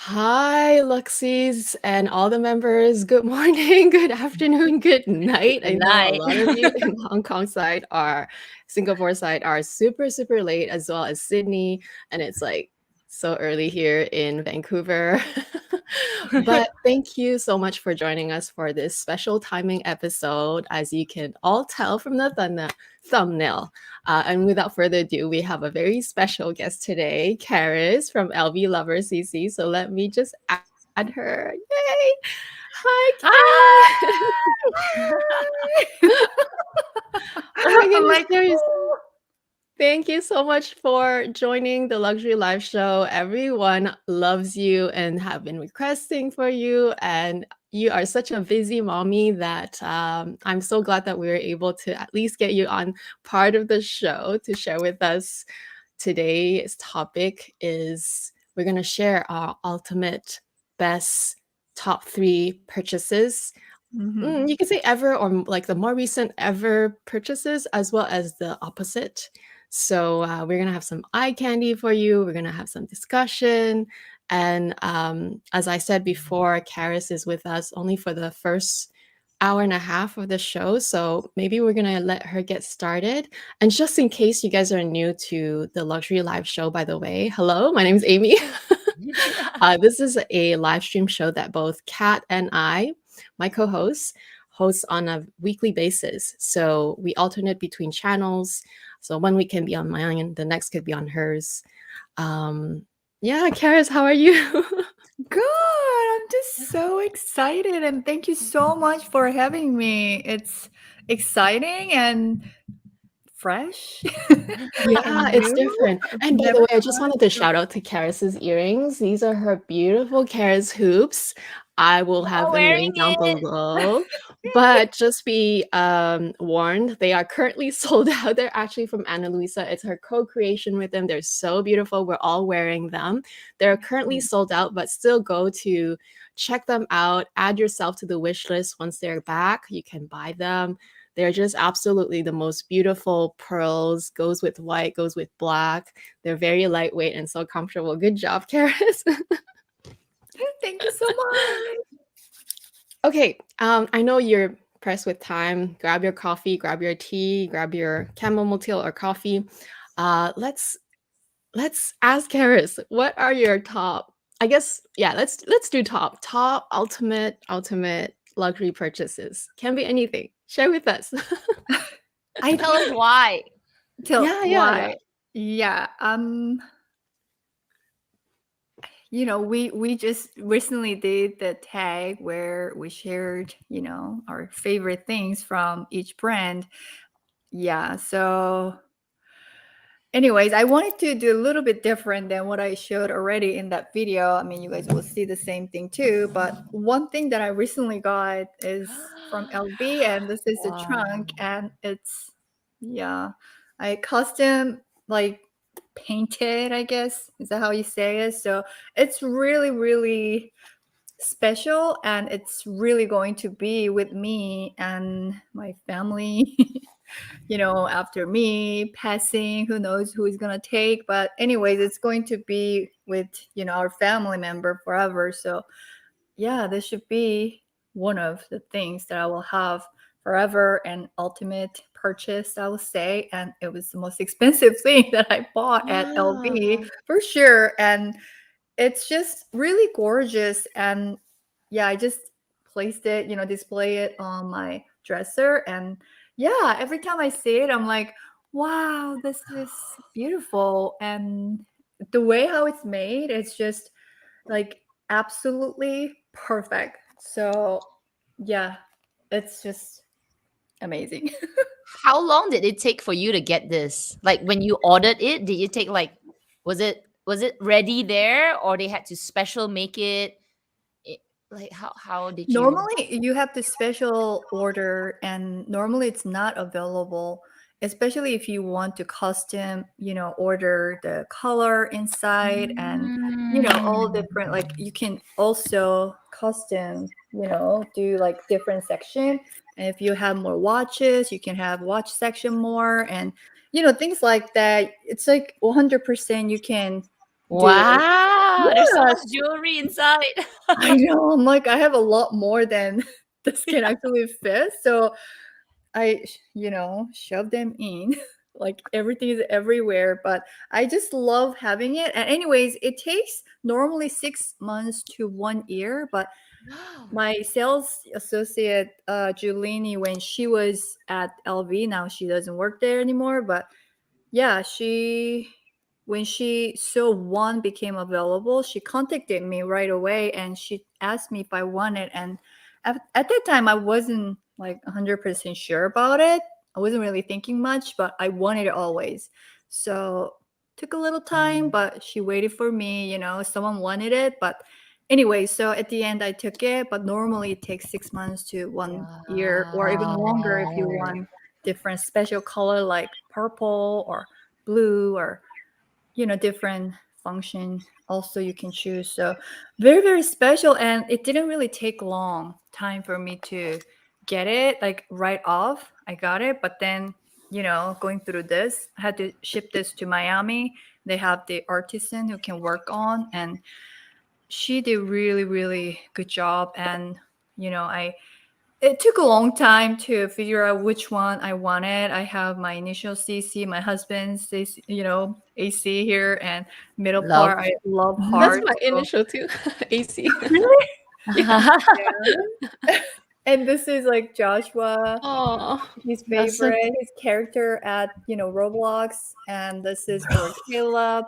Hi, Luxees and all the members. Good morning, good afternoon, good night. Good I know a night. lot of you in Hong Kong side are, Singapore side are super, super late, as well as Sydney. And it's like so early here in Vancouver. But thank you so much for joining us for this special timing episode. As you can all tell from the thumbnail. And without further ado, we have a very special guest today, Charis from LV Lover CC. So let me just add her. Yay! Hi, Charis. Oh my I'm goodness, like, Charis. "Oh." Thank you so much for joining the Luxury Live Show. Everyone loves you and have been requesting for you. And you are such a busy mommy that I'm so glad that we were able to at least get you on part of the show to share with us. Today's topic is we're going to share our ultimate best top 3 purchases. You could say ever, or like the more recent ever purchases, as well as the opposite. So we're gonna have some eye candy for you. We're gonna have some discussion, and as I said before, Charis is with us only for the first hour and a half of the show. So maybe we're gonna let her get started. And just in case you guys are new to the Luxury Live Show, by the way, hello, my name is Amy. This is a live stream show that both Kat and I, my co-hosts, host on a weekly basis. So we alternate between channels. So one week can be on mine, the next could be on hers. Yeah, Karis, how are you? Good. I'm just so excited. And thank you so much for having me. It's exciting and fresh. Yeah, And it's new. different. I've And by the never way, I just done. wanted to shout out to Karis's earrings. These are her beautiful Karis hoops. I will have Not them wearing linked down it. below. But just be warned, they are currently sold out. They're actually from Ana Luisa. It's her co-creation with them. They're so beautiful. We're all wearing them. They're currently sold out, but still go to check them out. Add yourself to the wish list once they're back. You can buy them. They're just absolutely the most beautiful pearls, goes with white, goes with black. They're very lightweight and so comfortable. Good job, Karis. Thank you so much. Okay, I know you're pressed with time. Grab your coffee, grab your tea, grab your chamomile tea or coffee. Let's ask Karis, what are your top? I guess yeah, let's do top ultimate luxury purchases. Can be anything. Share with us. I Tell us think why. till Yeah. why. Yeah. We just recently did the tag where we shared, our favorite things from each brand. Yeah. So anyways, I wanted to do a little bit different than what I showed already in that video. I mean, you guys will see the same thing too. But one thing that I recently got is from LV, and this is a Wow. trunk, and yeah, I custom like painted, I guess. Is that how you say it? So it's really, really special, and it's really going to be with me and my family. After me passing, who knows who is going to take. But, anyways, it's going to be with, our family member forever. So, yeah, this should be one of the things that I will have forever and ultimate purchase, I would say. And it was the most expensive thing that I bought at LV Yeah. for sure. And it's just really gorgeous. And yeah, I just placed it, display it on my dresser. And yeah, every time I see it, I'm like, wow, this is beautiful. And the way how it's made, it's just like absolutely perfect. So yeah, it's just amazing. How long did it take for you to get this? Like when you ordered it, did you take like was it ready there or they had to special make it? Like how did you Normally, you have to special order, and normally it's not available, especially if you want to custom, order the color inside and, all Mm. different, like you can also custom, do like different section. And if you have more watches, you can have watch section more and, things like that. It's like 100% you can do Wow. it. Wow, there's so much Yes. jewelry inside. I know. I'm like, I have a lot more than this can actually fit. So I, shove them in. Like everything is everywhere, but I just love having it. And anyways, it takes normally 6 months to 1 year, but Wow. my sales associate, Julini, when she was at LV, now she doesn't work there anymore, but yeah, when she saw one became available, she contacted me right away and she asked me if I wanted. And at that time, I wasn't like 100% sure about it. I wasn't really thinking much, but I wanted it always. So took a little time, but she waited for me. Someone wanted it, but anyway. So at the end, I took it. But normally it takes 6 months to 1 year, or even longer if you Wow. want different special color like purple or blue, or different function also you can choose. So very, very special. And it didn't really take long time for me to get it, like right off I got it. But then going through this, I had to ship this to Miami. They have the artisan who can work on, and she did really, really good job. And it took a long time to figure out which one I wanted. I have my initial CC, my husband's CC, AC here, and middle Love. part I love That's heart. my So initial too. AC. really, Yeah. yeah. And this is like Joshua, Oh, his that's so favorite, his character at Roblox, and this is for Caleb.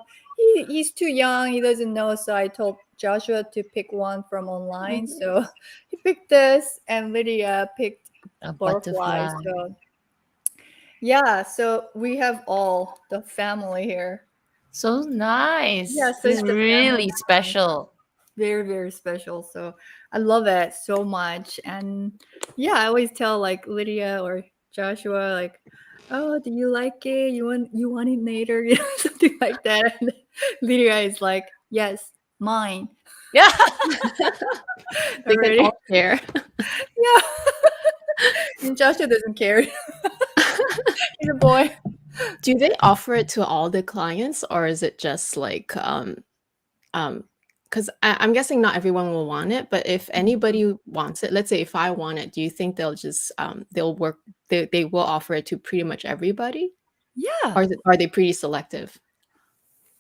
He's too young, he doesn't know, so I told Joshua to pick one from online. So he picked this, and Lydia picked A butterfly. butterfly. So yeah, so we have all the family here. So nice. Yeah, so This it's is the family really one. special. Very, very special. So I love it so much. And yeah, I always tell like Lydia or Joshua, like, oh, do you like it? You want it later? Something like that. And Lydia is like, yes, mine. Yeah. they can Already. all share. Yeah. And Joshua doesn't care. He's a boy. Do they offer it to all the clients, or is it just like because I'm guessing not everyone will want it, but if anybody wants it, let's say if I want it, do you think they'll just they will offer it to pretty much everybody? Yeah. Or are they pretty selective?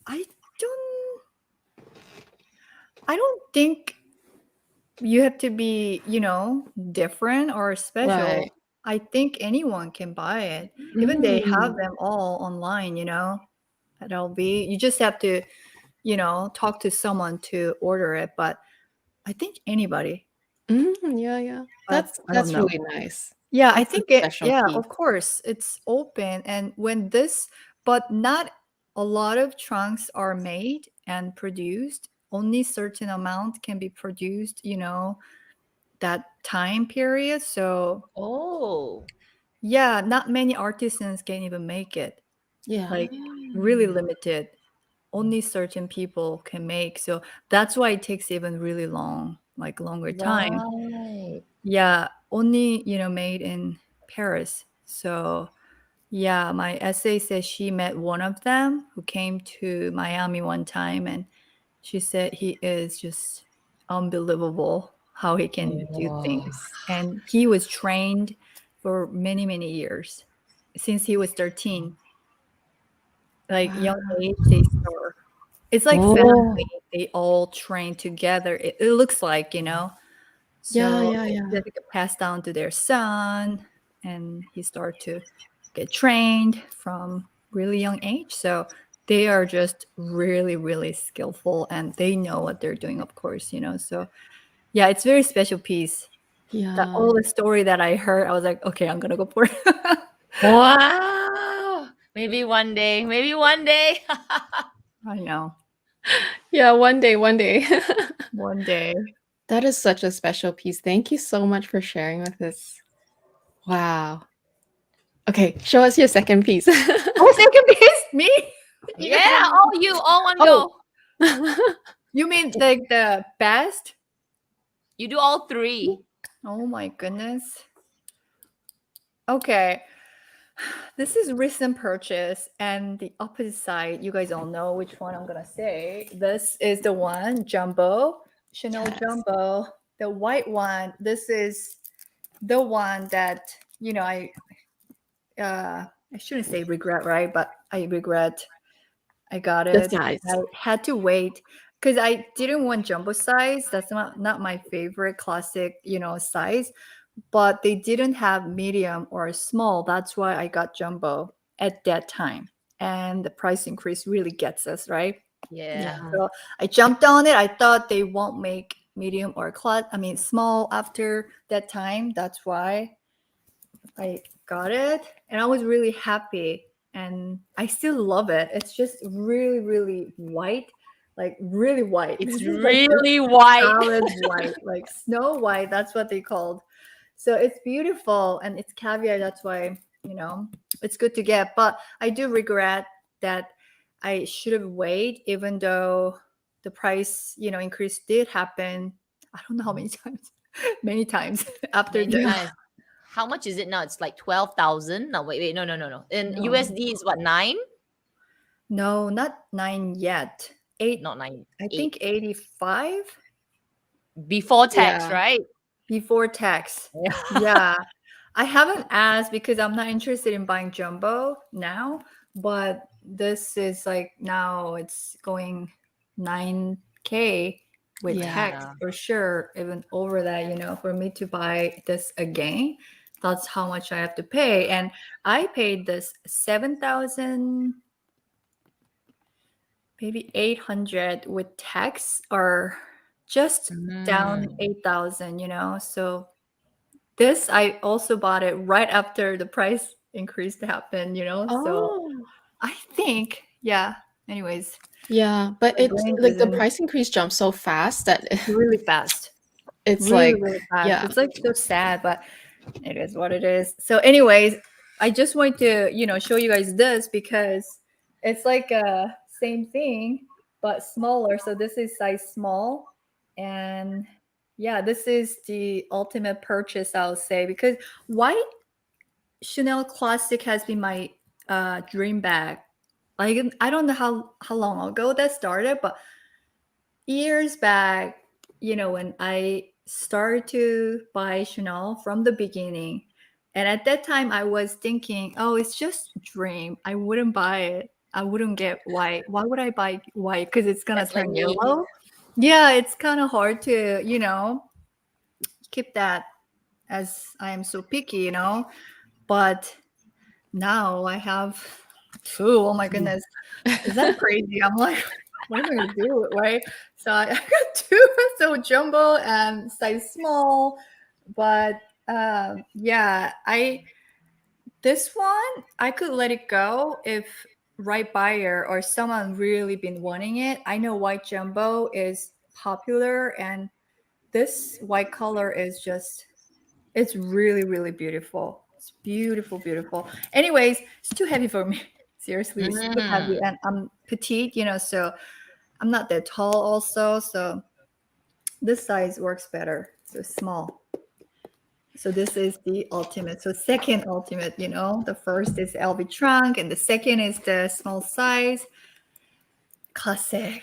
I don't I don't think you have to be, different or special. Right. I think anyone can buy it. Even they have Mm. them all online, at LV. You just have to, talk to someone to order it. But I think anybody. Yeah, yeah. But I don't That's know. really nice. Yeah, I That's a think it, special yeah, piece. of course, it's open. And but not a lot of trunks are made and produced. Only certain amount can be produced, that time period. So Oh. yeah, not many artisans can even make it. Yeah. Like really limited. Only certain people can make. So that's why it takes even really long, like longer time. Right. Yeah, only, made in Paris. So yeah, my essay says she met one of them who came to Miami one time, and she said he is just unbelievable how he can do Wow. things. And he was trained for many, many years since he was 13. Like Wow. young age, they start. It's like Oh. family. They all train together. It looks like, Yeah, So yeah, yeah. they get passed down to their son, and he start to get trained from really young age. So they are just really, really skillful, and they know what they're doing, of course. So yeah, it's very special piece. That Yeah. all the story that I heard, I was like, okay, I'm gonna go for it. Wow. Maybe one day. Maybe one day. I know, Yeah, one day, one day. one day. That is such a special piece. Thank you so much for sharing with us. Wow. Okay, show us your second piece. Oh, second piece, me? You guys Yeah. want me- All you. All one Oh, go. you mean like the best? You do all three. Oh my goodness. Okay. This is recent purchase, and the opposite side, you guys all know which one I'm gonna say. This is the one, Jumbo, Chanel Yes. Jumbo, the white one. This is the one that, you know, I shouldn't say regret, right? But I regret I got The it. size. I had to wait because I didn't want jumbo size. That's not my favorite classic, size. But they didn't have medium or small. That's why I got jumbo at that time. And the price increase really gets us, right? Yeah. So I jumped on it. I thought they won't make medium or small after that time. That's why I got it. And I was really happy. And I still love it. It's just really, really white. Like really white. It's This is like the really white. solid white, like snow white. That's what they called. So it's beautiful and it's caviar. That's why, it's good to get. But I do regret that I should have waited, even though the price, increase did happen. I don't know how many times, many times after Many the. times. How much is it now? It's like 12,000. No, wait. No. In No. USD is what, 9? No, not 9 yet. 8. Not 9. I 8. think 85 Before tax, Yeah. right? before tax. Yeah. Yeah. I haven't asked because I'm not interested in buying jumbo now, but this is like now it's going 9K with tax Yeah. for sure. Even over that, for me to buy this again, that's how much I have to pay. And I paid this 7,000, maybe 800 with tax, or just down 8,000. So this, I also bought it right after the price increase happened. So Oh. I think, yeah. Anyways, Yeah, but my it's brain like the doesn't price increase jumped so fast that really fast. it's Really, like, really fast. yeah. It's like so sad, but it is what it is. So, anyways, I just want to, show you guys this because it's like a same thing but smaller. So this is size small, and yeah, this is the ultimate purchase, I'll say, because white Chanel Classic has been my dream bag. Like I don't know how long ago that started, but years back, when I started to buy Chanel from the beginning. And at that time, I was thinking, oh, it's just a dream. I wouldn't buy it. I wouldn't get white. Why would I buy white? Because it's going to That's like turn me. yellow. Yeah, it's kind of hard to, keep that, as I am so picky. But now I have two. Oh my goodness. Is that crazy? I'm like, what am I going to do? Right. So I got two. So jumbo and size small. But yeah, this one, I could let it go if right buyer or someone really been wanting it. I know white jumbo is popular, and this white color is just, it's really, really beautiful. It's beautiful, beautiful. Anyways, it's too heavy for me. Seriously, it's too heavy. And I'm petite, so I'm not that tall also. So this size works better. So small. So this is the ultimate. So second ultimate, the first is LV trunk and the second is the small size. Classic.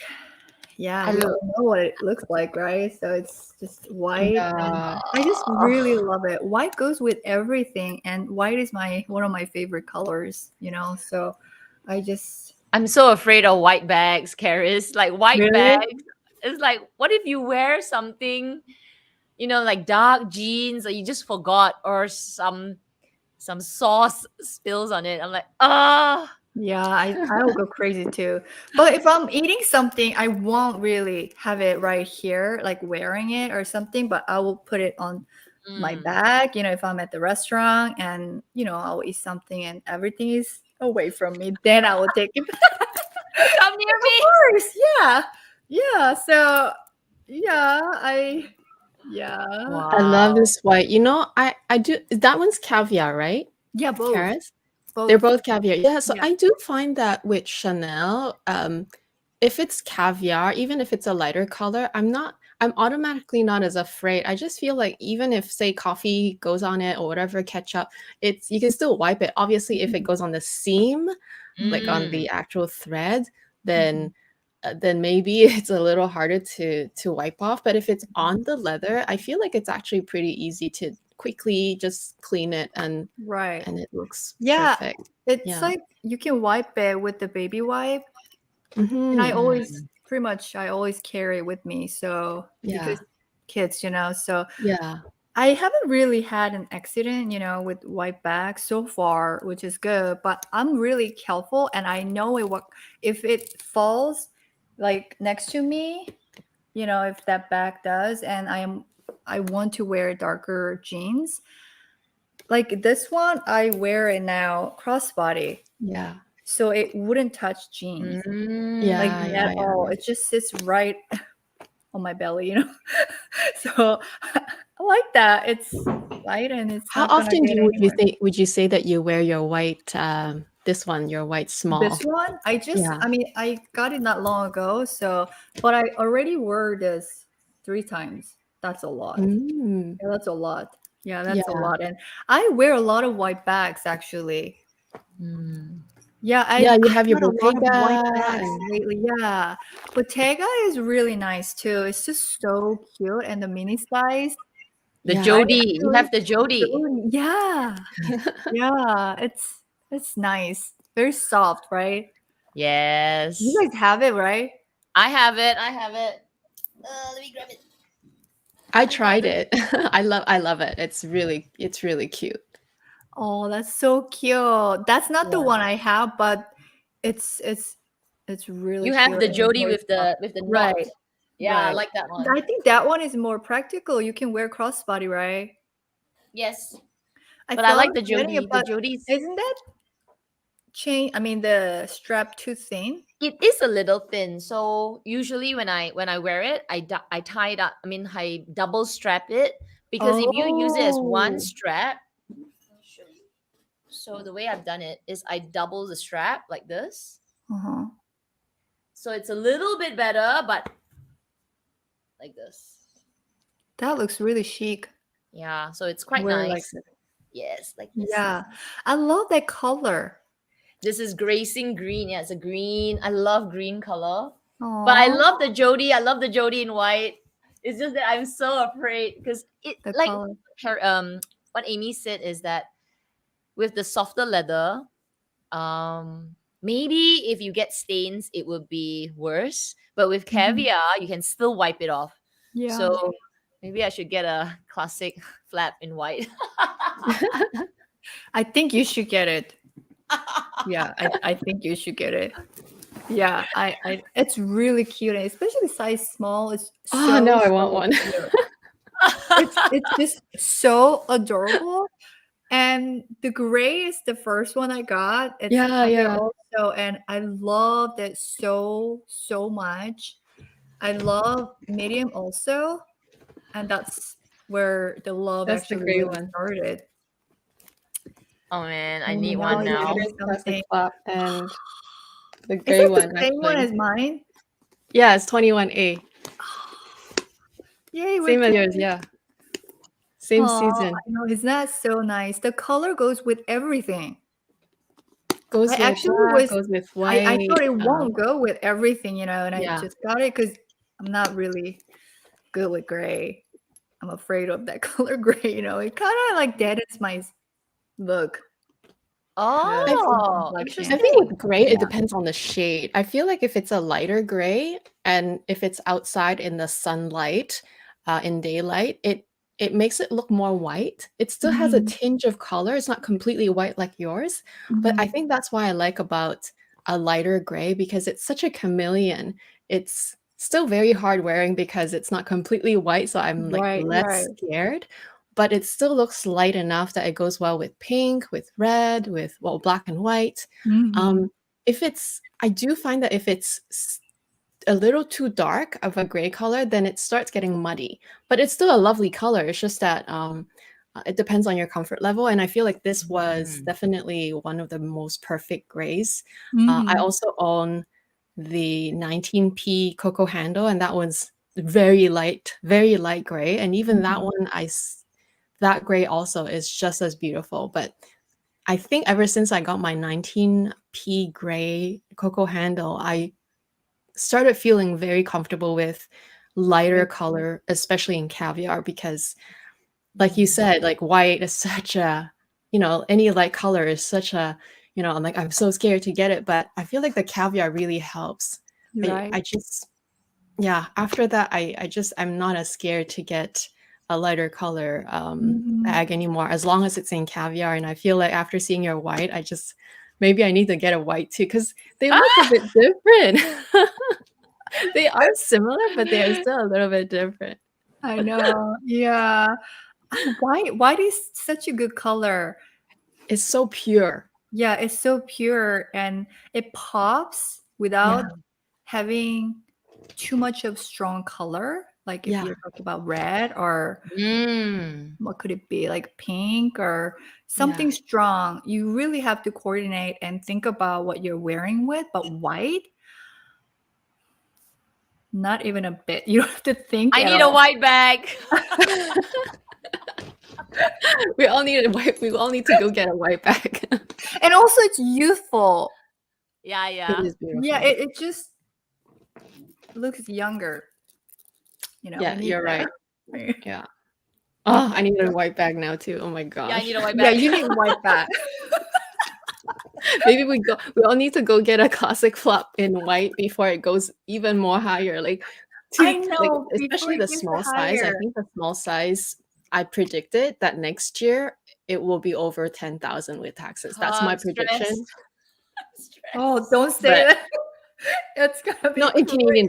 Yeah, we all know what it looks like, right? So it's just white. And Yeah. I just really love it. White goes with everything, and white is one of my favorite colors, So I'm so afraid of white bags, Charis. Like white Really? bags. It's like, what if you wear something, like dark jeans, or you just forgot, or some sauce spills on it? I'm like, Yeah, I will go crazy too. But if I'm eating something, I won't really have it right here, like wearing it or something, but I will put it on my bag, if I'm at the restaurant and, I'll eat something and everything is away from me, then I will take it back. come near me. Of course, yeah. Yeah, so yeah, I love this white. I do, that one's caviar, right? Yeah, both. Charis? They're Both. both caviar. Yeah, so Yeah. I do find that with Chanel, if it's caviar, even if it's a lighter color, I'm automatically not as afraid. I just feel like even if, say, coffee goes on it or whatever, ketchup, you can still wipe it. Obviously, if it goes on the seam, like on the actual thread, then maybe it's a little harder to wipe off. But if it's on the leather, I feel like it's actually pretty easy to quickly just clean it and Right. it looks Yeah. perfect. It's Yeah. like you can wipe it with the baby wipe. And I always carry it with me. So because kids, so Yeah. I haven't really had an accident, with white bags so far, which is good. But I'm really careful, and I know if it falls like next to me, if that bag does, and I want to wear darker jeans. Like this one, I wear it now crossbody, Yeah. so it wouldn't touch jeans like at all. It just sits right on my belly, So I like that. It's light and it's How not gonna often get anywhere. would you say that you wear your white this one, your white small? This one, Yeah. I mean, I got it not long ago, but I already wore this 3 times. That's a lot. Mm. Yeah, that's a lot. Yeah, that's a Yeah. lot. And I wear a lot of white bags actually. Yeah, Yeah, you I have your got a lot of white Bottega bags and lately. Yeah, Bottega is really nice too. It's just so cute and the mini size. The yeah. Jody. You have the Jody. Yeah, yeah, it's nice. Very soft, right? Yes. You guys have it, right? I have it. Let me grab it. I tried it. I love it. It's really cute. Oh, that's so cute. That's not the Yeah. one I have, but it's really You cute. have the and Jody very with the knot. right. Yeah, I Right. like that one. I think that one is more practical. You can wear crossbody, right? Yes. I But I thought like of the getting Jody. it, The but Jody's isn't that the strap too thin? it is a little thin. So usually when I wear it, I tie it up. I mean, I double strap it because if you use it as one Oh. strap, I'll show you. So the way I've done it is I double the strap like this. Uh-huh. So it's a little bit better, but like this. That looks really chic. Yeah, so it's quite Wear nice. like this. Yes, like this. Yeah. I love that color. This is gracing green. Yeah, it's a green. I love green color. But I Aww. love the Jody. I love the Jody in white. It's just that I'm so afraid because it The like color. what Amy said is that with the softer leather, maybe if you get stains, it would be worse. But with caviar, you can still wipe it off. Yeah. So maybe I should get a classic flap in white. I think you should get it. Yeah, I think you should get it. Yeah, it's really cute, and especially size small. It's Oh so, no, I so want one. cute. It's just so adorable. And the gray is the first one I got. It's Yeah, caviar yeah. also, and I loved it so much. I love medium also, and that's where the love That's the actually gray really one. started. Oh man, I Oh, need now one you now. have There's plastic something. flap and the Is gray it the one same one actually. as mine? Yeah, it's 21A. Yay, we're Same as yours, twins. yeah. Same Aw, season. I know, isn't that so nice? The color goes with everything. Goes I with actually black, goes with white. I thought it won't go with everything, and I Yeah. just got it because I'm not really good with gray. I'm afraid of that color gray, it kind of like deadens my look. Oh, I interesting. think with gray, Yeah. it depends on the shade. I feel like if it's a lighter gray and if it's outside in the sunlight, in daylight, it makes it look more white. It still has a Mhm. tinge of color. It's not completely white like yours, but I Mhm. think that's why I like about a lighter gray because it's such a chameleon. It's still very hard wearing because it's not completely white, so I'm like Right, less scared. But it still looks light enough that it goes well with pink, with red, with black and white. Mhm. I do find that if it's a little too dark of a gray color, then it starts getting muddy. But it's still a lovely color. It's just that it depends on your comfort level. And I feel like this was definitely one of the most perfect grays. I Mhm. also own the 19p coco handle, and that one's very light gray. And even that one, that gray also is just as beautiful. But I think ever since I got my 19p gray coco handle, I started feeling very comfortable with lighter color, especially in caviar, because like you said, like white is such a, any light color is such a, I'm like, I'm so scared to get it, but I feel like the caviar really helps. Right. I just, yeah, after that, I'm not as scared to get a lighter color bag anymore, as long as it's in caviar. And I feel like after seeing your white, maybe I need to get a white too, because they look a bit different. They are similar, but they are still a little bit different. I know. Yeah. White is such a good color. It's so pure. Yeah, it's so pure and it pops without having too much of strong color. Like if you're talking about red or what could it be, like pink or something strong, you really have to coordinate and think about what you're wearing with. But white, not even a bit. You don't have to think. I need a white bag. We all need a white. We all need to go get a white bag. And also, it's youthful. Yeah. It is beautiful. Yeah, it just looks younger. Yeah, you're right. Yeah. Oh, I need a white bag now too. Oh my gosh. Yeah, I need a white bag. Yeah, you need a white bag. Maybe we all need to go get a classic flop in white before it goes even more higher. I know, especially the small size. I think the small size, I predicted that next year it will be over 10,000 with taxes. That's my prediction. Oh, don't say that. It's gonna be in Canadian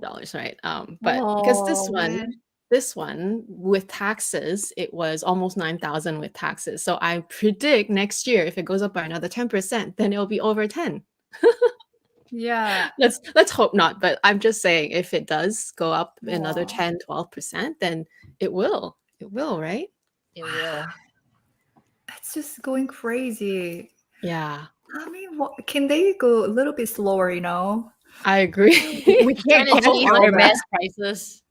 dollars, right? But because this one with taxes, it was almost 9,000 with taxes. So I predict next year, if it goes up by another 10%, then it'll be over 10. Yeah. Let's hope not. But I'm just saying, if it does go up another 10, 12%, then it will. It will, right? It will. It's just going crazy. Yeah. I mean, can they go a little bit slower, I agree. We can't chase Hermes prices.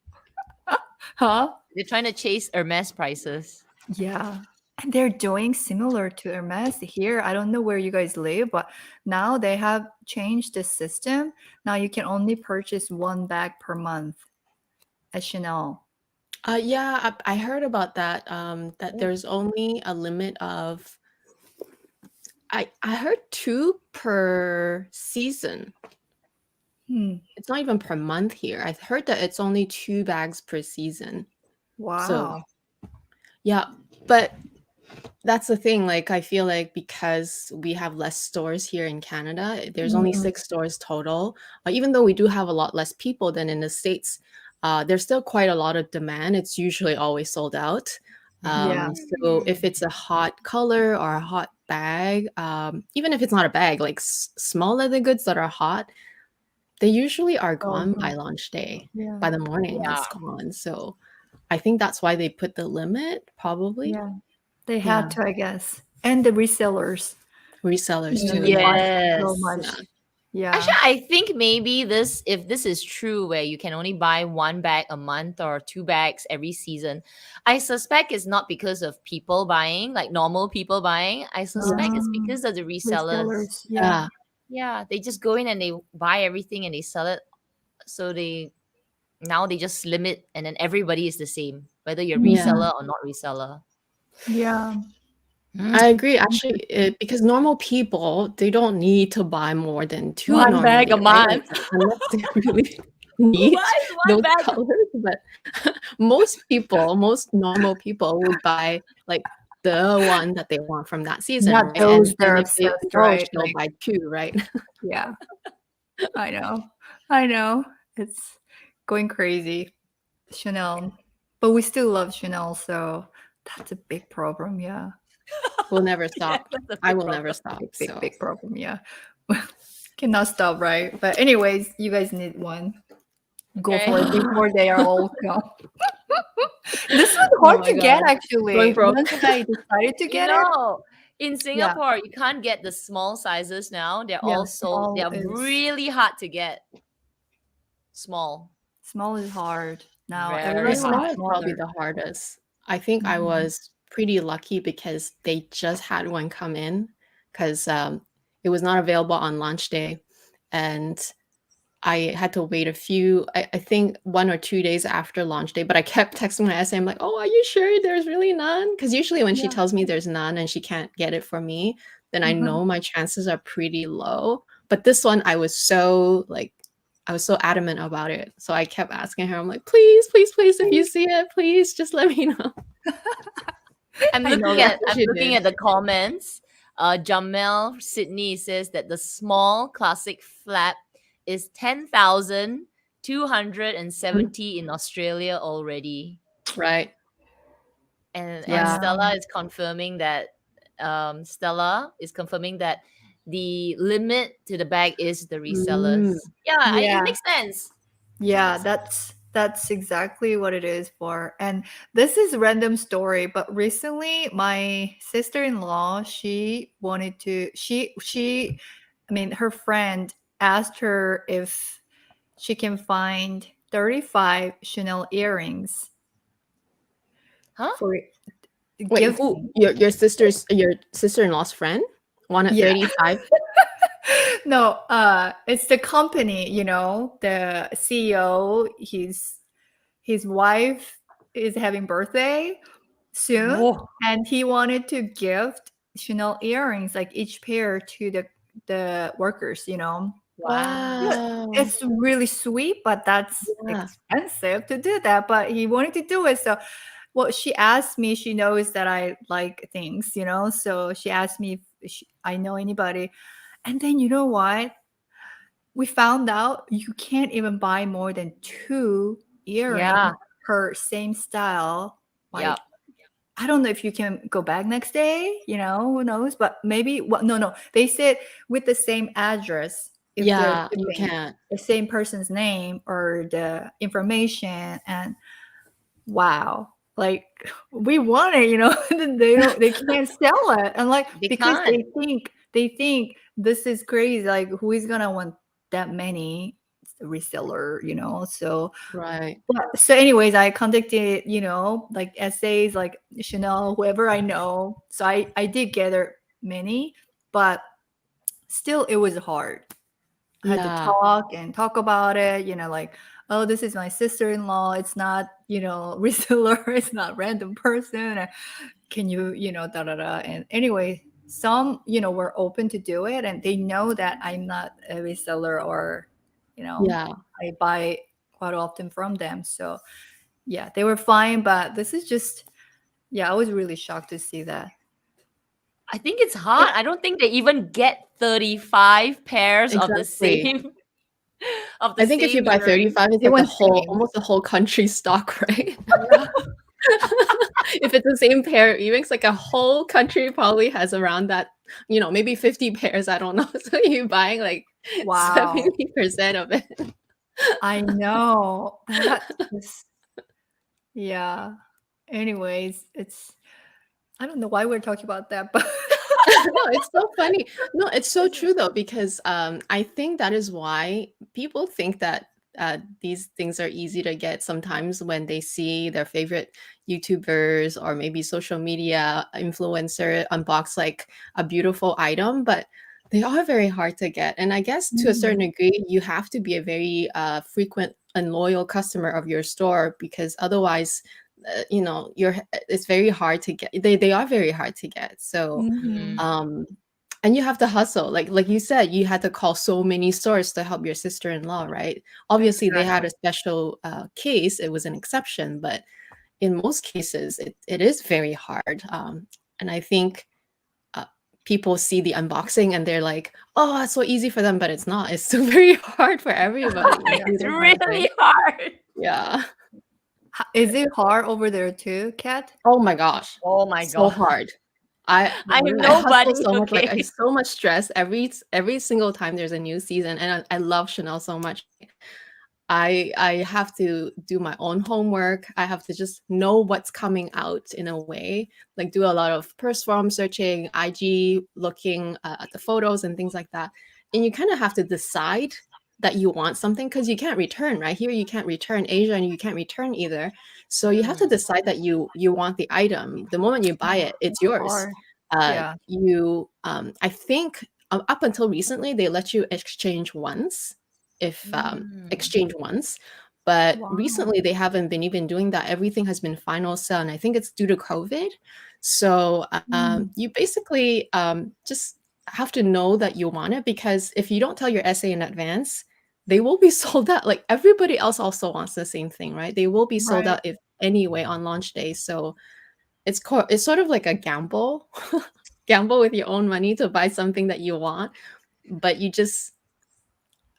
Huh? They're trying to chase Hermes prices. Yeah. And they're doing similar to Hermes here. I don't know where you guys live, but now they have changed the system. Now you can only purchase one bag per month at Chanel. Yeah, I heard about that. That there's only a limit of, I heard 2 per season. It's not even per month here. I heard that it's only 2 bags per season. Wow. So, yeah, but that's the thing. I feel like because we have less stores here in Canada, there's only 6 stores total. Even though we do have a lot less people than in the States, there's still quite a lot of demand. It's usually always sold out. So if it's a hot color or a hot bag, even if it's not a bag, small leather goods that are hot, they usually are gone by launch day. By the morning, it's gone. So I think that's why they put the limit, probably. Yeah, they had to, I guess. And the resellers too. Yes. So much. Yeah. Actually, I think maybe if this is true, where you can only buy 1 bag a month or 2 bags every season, I suspect it's not because of people buying, like normal people buying. I suspect it's because of the resellers. Yeah, they just go in and they buy everything and they sell it. So now they just limit, and then everybody is the same, whether you're reseller or not reseller. Yeah. I agree, actually, because normal people, they don't need to buy more than 2 1 bag a month. Unless they really need those colors. But most normal people will buy the one that they want from that season. Not right? those And if they right? they'll buy 2, right? Yeah. I know. It's going crazy. Chanel. But we still love Chanel, so that's a big problem, yeah. We'll never stop. I will never stop. Big problem, yeah. Cannot stop, right? But anyways, you guys need one. Go for it before they are all gone. This was hard to get, actually. Once I decided to get it. In Singapore, you can't get the small sizes now. They're Yeah, all sold. They small are is really hard to get. Small. small is hard now. Very My Everybody hard. small wants is probably smaller. the hardest. I think I Mhm. was pretty lucky because they just had one come in because it was not available on launch day. And I had to wait I think 1 or 2 days after launch day, but I kept texting my SA. I'm like, oh, are you sure there's really none? Because usually when she Yeah. tells me there's none and she can't get it for me, then I Uh-huh. know my chances are pretty low. But this one, I was so adamant about it. So I kept asking her, I'm like, please, please, please, if you see it, please just let me know. I'm I know looking that's at what I'm she looking did. at the comments. Jamel Sydney says that the small classic flap is 10,270 in Australia already. Right. And Yeah. Stella is confirming that the limit to the bag is the resellers. Yeah, it Yeah. makes sense. Yeah, that's exactly what it is for. And this is a random story, but recently my sister-in-law, she wanted to I mean her friend asked her if she can find 35 Chanel earrings Huh? for Wait, gifting. your sister-in-law's friend wanted Yeah. 35? No, it's the company, the CEO, his wife is having birthday soon, Whoa. and he wanted to gift Chanel earrings, like each pair to the workers. Wow. Wow. It's really sweet, but that's Yeah. expensive to do that. But he wanted to do it, so well, she asked me. She knows that I like things, so she asked me if I know anybody, and then you know what? We found out you can't even buy more than 2 earrings Yeah. per same style. Like, Yep. I don't know if you can go back next day, who knows? But maybe, well, no. They said with the same address, if they're Yeah, you shipping can't. the same person's name or the information, and wow, like we want it, they can't sell it. And like, They because can't. they think this is crazy. Like, who is gonna want that many reseller, so Right. so anyways, I contacted, like essays, like Chanel, whoever I know. So I did gather many, but still it was hard. I had to Yeah. talk about it, like, oh, this is my sister-in-law. It's not, reseller, it's not random person. Can you, da da da. And anyway, some, were open to do it, and they know that I'm not a reseller, or, Yeah. I buy quite often from them. So yeah, they were fine, but this is just, yeah, I was really shocked to see that. I think it's hard. I don't think they even get 35 pairs of the Exactly. same of I the think if you same buy earring. 35, it's They like want same. almost the whole country stock, right? Yeah. If it's the same pair of earrings, like a whole country probably has around that, maybe 50 pairs. I don't know. So you're buying like Wow. 70% of it. I know. That is, yeah. Anyways, I don't know why we're talking about that, but No, it's so funny. No, it's so true though, because I think that is why people think that these things are easy to get sometimes when they see their favorite YouTubers or maybe social media influencer unbox like a beautiful item, but they are very hard to get. And I guess to a certain degree, you have to be a very frequent and loyal customer of your store, because otherwise it's very hard to get. They are very hard to get. So Mhm. um and you have to hustle, like you said, you had to call so many stores to help your sister-in-law, right? Obviously they had a special case, it was an exception, but in most cases it is very hard. And I think people see the unboxing and they're like, oh, it's so easy for them, but it's not. It's still very hard for everybody. It's including my really friend. hard. Yeah. Is it hard over there too, Kat? Oh my gosh, Oh my so god. hard. I I'm I hustle nobody. so much, like I Okay. so much stress every single time there's a new season, and I love Chanel so much. I have to do my own homework. I have to just know what's coming out in a way, like do a lot of purse forum searching, IG looking at the photos and things like that. And you kind of have to decide that you want something because you can't return, right? Here you can't return, Asia and you can't return either. So you have to decide that you want the item. The moment you buy it, it's yours. Hard. Yeah. I think up until recently they let you exchange once if exchange once, but Wow. recently they haven't been even doing that. Everything has been final sell, and I think it's due to COVID. So you basically just have to know that you want it, because if you don't tell your SA in advance, they will be sold out. Like everybody else also wants the same thing, right? They will be sold Right. out if anyway on launch day. So it's sort of like a gamble, gamble with your own money to buy something that you want, but you just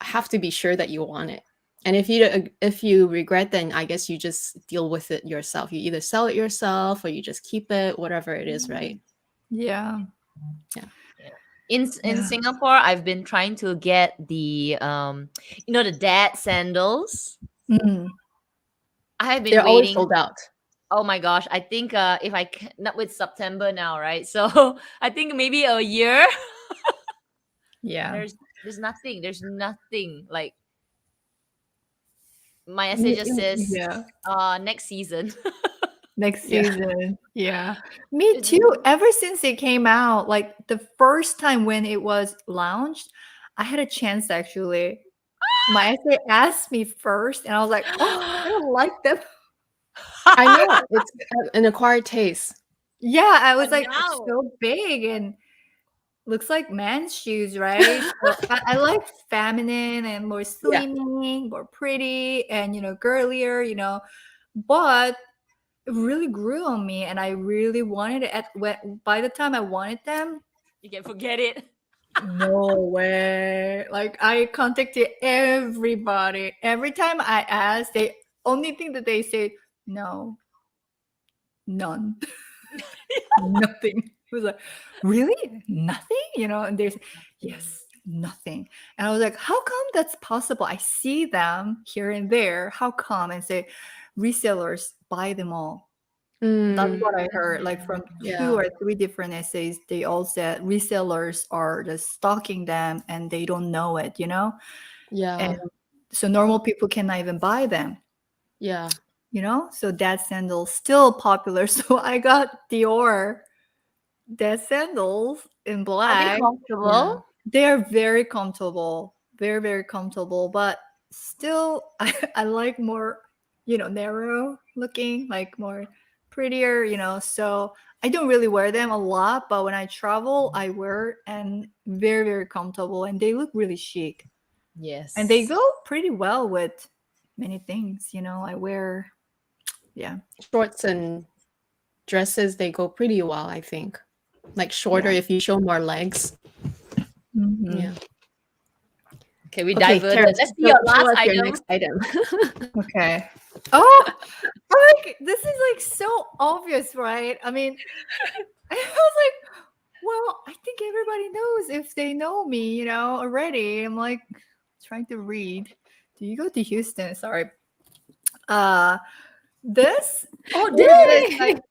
have to be sure that you want it. And if you regret, then I guess you just deal with it yourself. You either sell it yourself or you just keep it, whatever it is, right? Yeah. In Yeah. Singapore, I've been trying to get the the dad sandals. Mm. I have been They're always waiting. sold out. Oh my gosh, I think if I can, not with September now, right? So I think maybe a year. Yeah. There's nothing. There's nothing. Like my Mm, essay just says yeah. next season. Next Yeah. season. Yeah. Me It's- too. Ever since it came out, like the first time when it was launched, I had a chance actually. My essay asked me first, and I was like, oh, I don't like them. I know it's an acquired taste. Yeah, I was But like, it's now, so big and looks like men's shoes, right? So I like feminine and more Yeah. slimming, more pretty, and girlier, but it really grew on me, and I really wanted it. By the time I wanted them, you can forget it. no way. Like I contacted everybody. Every time I asked, they only thing that they said, no, none, nothing. It was like, really? Nothing? And there's yes, nothing. And I was like, how come that's possible? I see them here and there. How come? And say resellers buy them all. That's what I heard. Like from Yeah. 2 or 3 different essays, they all said resellers are just stocking them and they don't know it, Yeah. And so normal people cannot even buy them, Yeah. So that sandal's still popular. So I got Dior that sandals in Are they black. comfortable? They are very comfortable, very, very comfortable, but still I like more, narrow looking, like more prettier, so I don't really wear them a lot, but when I travel, I wear and very, very comfortable, and they look really chic. Yes. And they go pretty well with many things, I wear, yeah. Shorts and dresses, they go pretty well, I think. Like shorter Yeah. if you show more legs. Mhm. Yeah. Okay, we Okay, diverted. Charis, Let's see show your last us your item. next item. Okay. Oh, like this is like so obvious, right? I mean, I was like, well, I think everybody knows if they know me, already. I'm like trying to read. Do you go to Houston? Sorry. This Oh, or did this? Like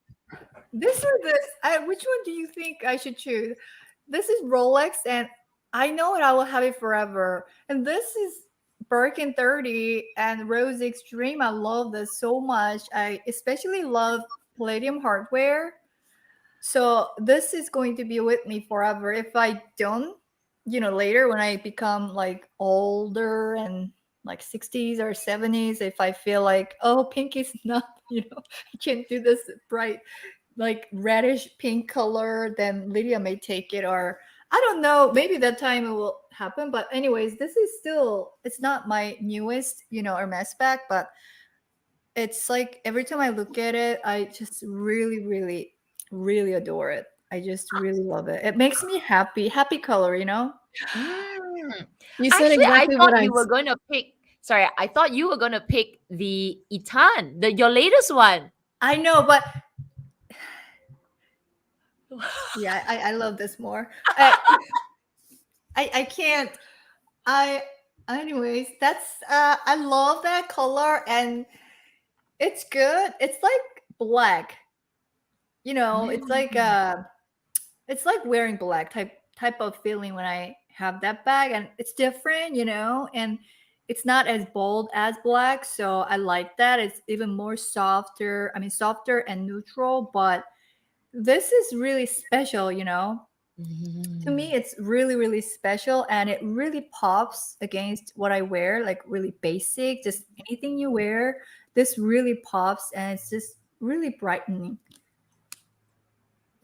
this or this? Which one do you think I should choose? This is Rolex, and I know it. I will have it forever. And this is Birkin 30 and Rose Extreme. I love this so much. I especially love palladium hardware. So this is going to be with me forever. If I don't, later when I become like older and like 60s or 70s, if I feel like, oh, pink is not, I can't do this bright, like reddish pink color, then Lydia may take it, or I don't know, maybe that time it will happen. But anyways, this is still, it's not my newest, Hermes bag, but it's like every time I look at it, I just really, really, really adore it. I just really love it. It makes me happy. Happy color, You said Actually, I exactly what thought I you were going to pick. Sorry, I thought you were going to pick the Itan, your latest one. I know, but yeah, I love this more. I can't. I Anyways, that's I love that color and it's good. It's like black. It's like wearing black type of feeling when I have that bag, and it's different, and it's not as bold as black, so I like that. It's even more softer. I mean, softer and neutral, but this is really special. To me, it's really, really special, and it really pops against what I wear, like really basic, just anything you wear. This really pops, and it's just really brightening.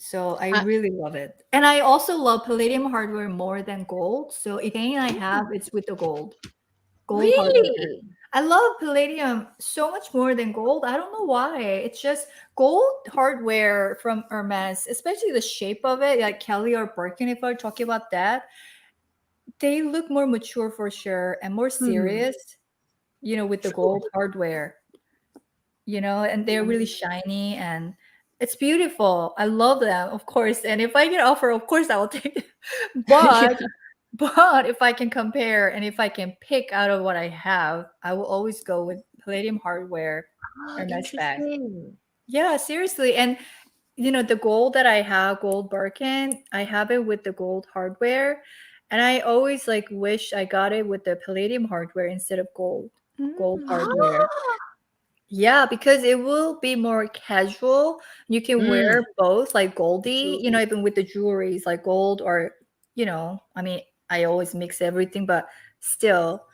So I Uh, really love it. And I also love palladium hardware more than gold. So if any I have, it's with the gold hardware. Really? I love palladium so much more than gold. I don't know why. It's just gold hardware from Hermes, especially the shape of it, like Kelly or Birkin, if we're talking about that, they look more mature for sure and more serious, with the gold hardware, and they're really shiny and it's beautiful. I love them, of course. And if I get offer, of course I will take it. yeah. But if I can compare and if I can pick out of what I have, I will always go with palladium hardware Oh, or mesh bag. interesting. Yeah, seriously. And the gold that I have, gold Birkin, I have it with the gold hardware. And I always like wish I got it with the palladium hardware instead of gold hardware. Yeah, because it will be more casual. You can wear both, like Goldie, True. even with the jewelries, like gold or, I mean, I always mix everything, but still,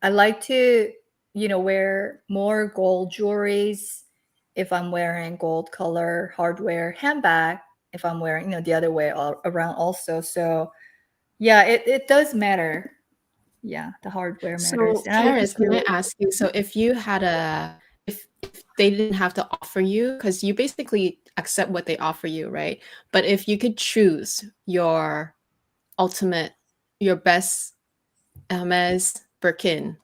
I like to, wear more gold jewelries if I'm wearing gold color hardware handbag, if I'm wearing, the other way around also. So, yeah, it does matter. Yeah, the hardware matters. So, And I Charis, just can I really, ask you? So, if you had if they didn't have to offer you, because you basically accept what they offer you, right? But if you could choose your ultimate, your best Hermes Birkin,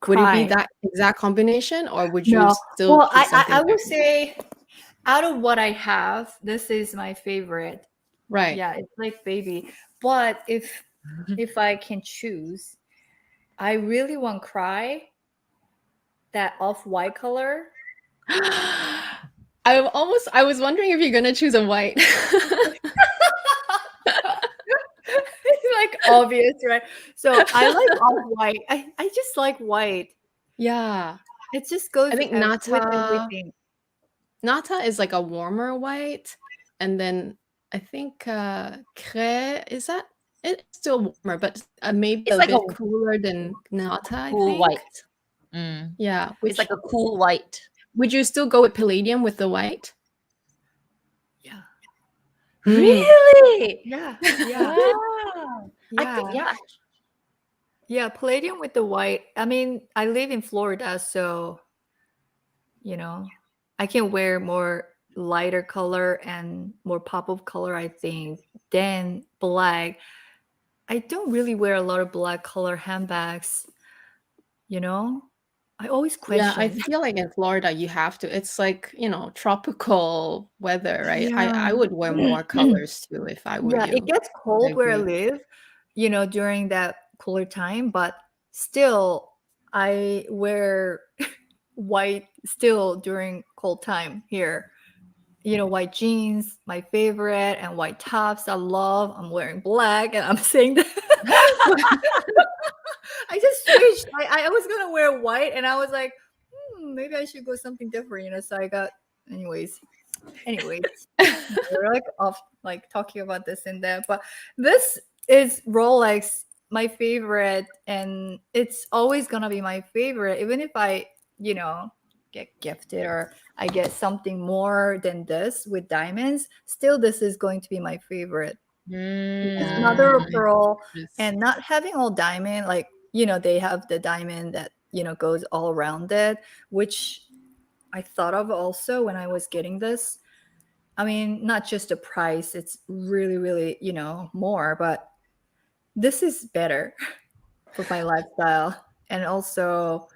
would it be cry. that exact combination, or would you No. still Well, choose something I will different? say out of what I have, this is my favorite. Right. Yeah, it's like baby. But if I can choose, I really want cry, that off-white color. I was wondering if you're gonna choose a white. It's like obvious, right? So I like off-white. I just like white. Yeah. It just goes I think with Nata everything. Nata is like a warmer white, and then I think Cré is that it's still warmer, but maybe It's a like a bit cooler than Nata, I cool think. white. Mm. Yeah, It's like which a cool white. would you still go with palladium with the white? Yeah. Really? Yeah. Yeah. Wow. I Yeah. think yeah. Yeah, palladium with the white. I mean, I live in Florida, so I can wear more lighter color and more pop of color, I think, than black. I don't really wear a lot of black color handbags, you know? I always Yeah, I question. feel like in Florida you have to. It's like, tropical weather, right? I Yeah. would wear more colors too if I were Yeah, it you. gets I cold where I agree. live, during that cooler time, but still I wear white still during cold time here. White jeans, my favorite, and white tops. I love. I'm wearing black, and I'm saying that. I just switched. I was gonna wear white, and I was like, maybe I should go something different. So I got, anyways. We're like off, like talking about this and that, but this is Rolex, my favorite, and it's always gonna be my favorite, even if I, get gifted or I get something more than this with diamonds. Still, this is going to be my favorite because mother of Mm. pearl Yes. and not having all diamond, like they have the diamond that goes all around it, which I thought of also when I was getting this. I mean, not just the price, it's really, really, more, but this is better for my lifestyle. And also,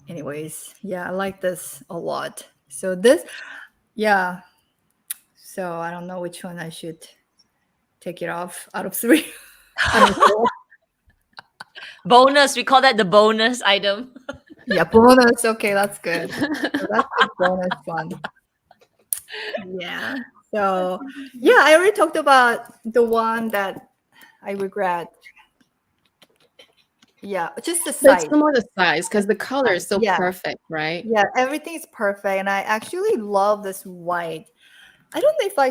anyways, yeah, I like this a lot. So this, yeah. So I don't know which one I should take it off out of three. I mean, four. Bonus. We call that the bonus item. Yeah, bonus. Okay, that's good. So that's the bonus one. Yeah. So yeah, I already talked about the one that I regret. Yeah, just the But it's size. more the size because the color is so Yeah. perfect, right? Yeah, everything is perfect, and I actually love this white. I don't know if I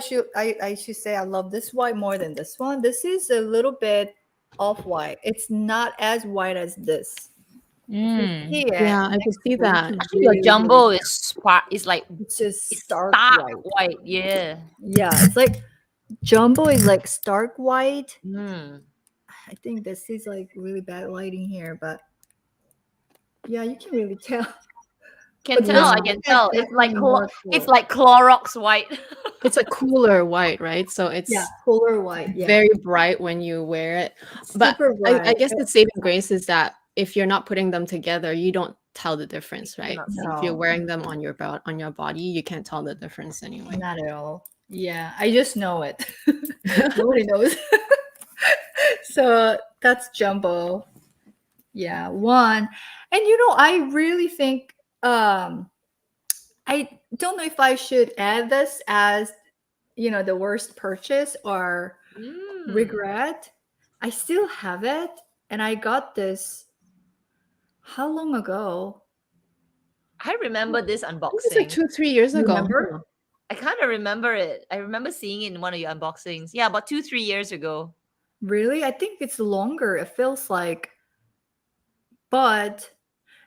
should say I love this white more than this one. This is a little bit off white. It's not as white as this. If you see it, Yeah, I can next see to it, that. it's Actually, your really, jumbo really is like it's just it's stark stark white. white. Yeah. Yeah, it's like jumbo is like stark white. Mm. I think this is like really bad lighting here, but yeah, you can really tell. Can But tell. this I one can is tell. definitely more It's cool. like Clorox white. It's a cooler white, right? So Yeah, it's cooler white. Yeah, very bright when you wear it. But super I bright. guess the saving grace is that if you're not putting them together, you don't tell the difference, right? Cannot see. If you're No, wearing them on your on your body, you can't tell the difference anyway. not at all. Yeah, I just know it. Nobody knows. So that's jumbo. Yeah, one. And I really think I don't know if I should add this as the worst purchase or regret. I still have it, and I got this how long ago? I remember this I think it's like unboxing. 2, 3 years You ago. remember? I kind of remember it. I remember seeing it in one of your unboxings. Yeah, about 2, 3 years ago. Really? I think it's longer. It feels like, but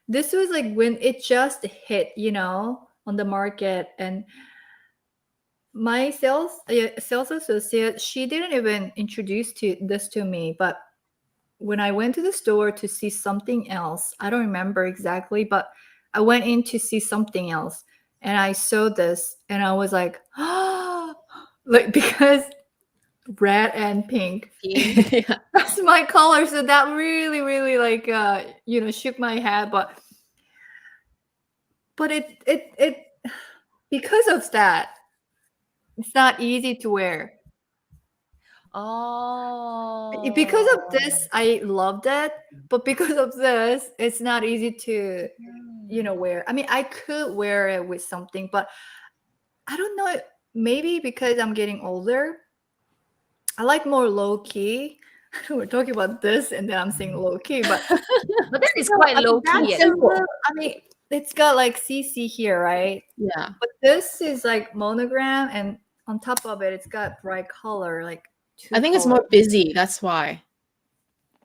this was like when it just hit, on the market, and my sales associate, she didn't even introduce this to me, but when I went to the store to see something else, I don't remember exactly, but I went in to see something else, and I saw this, and I was like, like, because red and pink, Pink. Yeah. that's my color, so that really, really like shook my head, but it because of that, it's not easy to wear. Because of Oh. this, I loved it, but because of this, it's not easy to wear. I mean, I could wear it with something, but I don't know. Maybe because I'm getting older, I like more low key. We're talking about this, and then I'm saying low key, but But that is quite I mean, low key. that's a little, I mean, it's got like CC here, right? Yeah. But this is like monogram, and on top of it, it's got bright color, like two I think it's more colors. busy. That's why.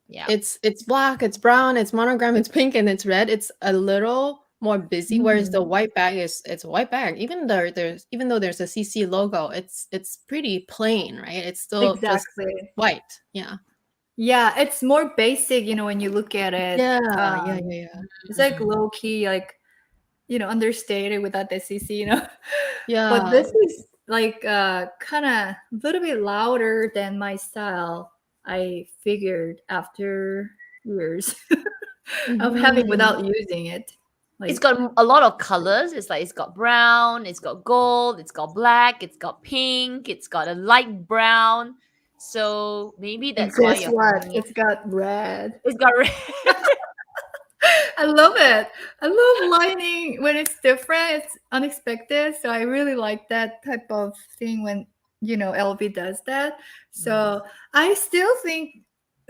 Yeah. It's black, it's brown, it's monogram, it's pink, and it's red. It's a little more busy. Whereas the white bag it's a white bag. Even though there's a CC logo, it's pretty plain, right? It's still just Exactly. white. Yeah. Yeah, it's more basic, when you look at it. Yeah. It's like low key, like understated without the CC, But Yeah. this is like kind of a little bit louder than my style. I figured after years of having Mhm. without using it. It's Like, got a lot of colors. It's like it's got brown, it's got gold, it's got black, it's got pink, it's got a light brown. So maybe that's why guess you're what? finding it. It's got red. It's got red. I love it. I love lighting when it's different. It's unexpected. So I really like that type of thing when LV does that. So I still think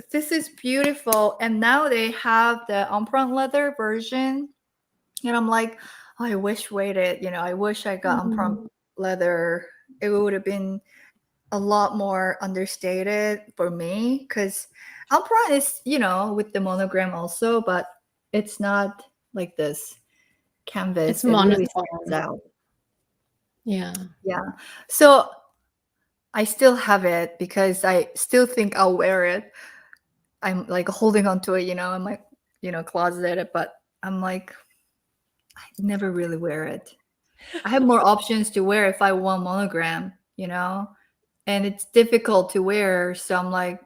this is beautiful. And now they have the empreinte leather version. And I'm like, oh, I wish waited. I wish I got empreinte leather. It would have been a lot more understated for me, because empreinte is, with the monogram also, but it's not like this canvas. It's It really monotone. stands out. Yeah. Yeah. So I still have it because I still think I'll wear it. I'm like holding on to it, in my, closet, but I'm like, I never really wear it. I have more options to wear if I want monogram, and it's difficult to wear. So I'm like,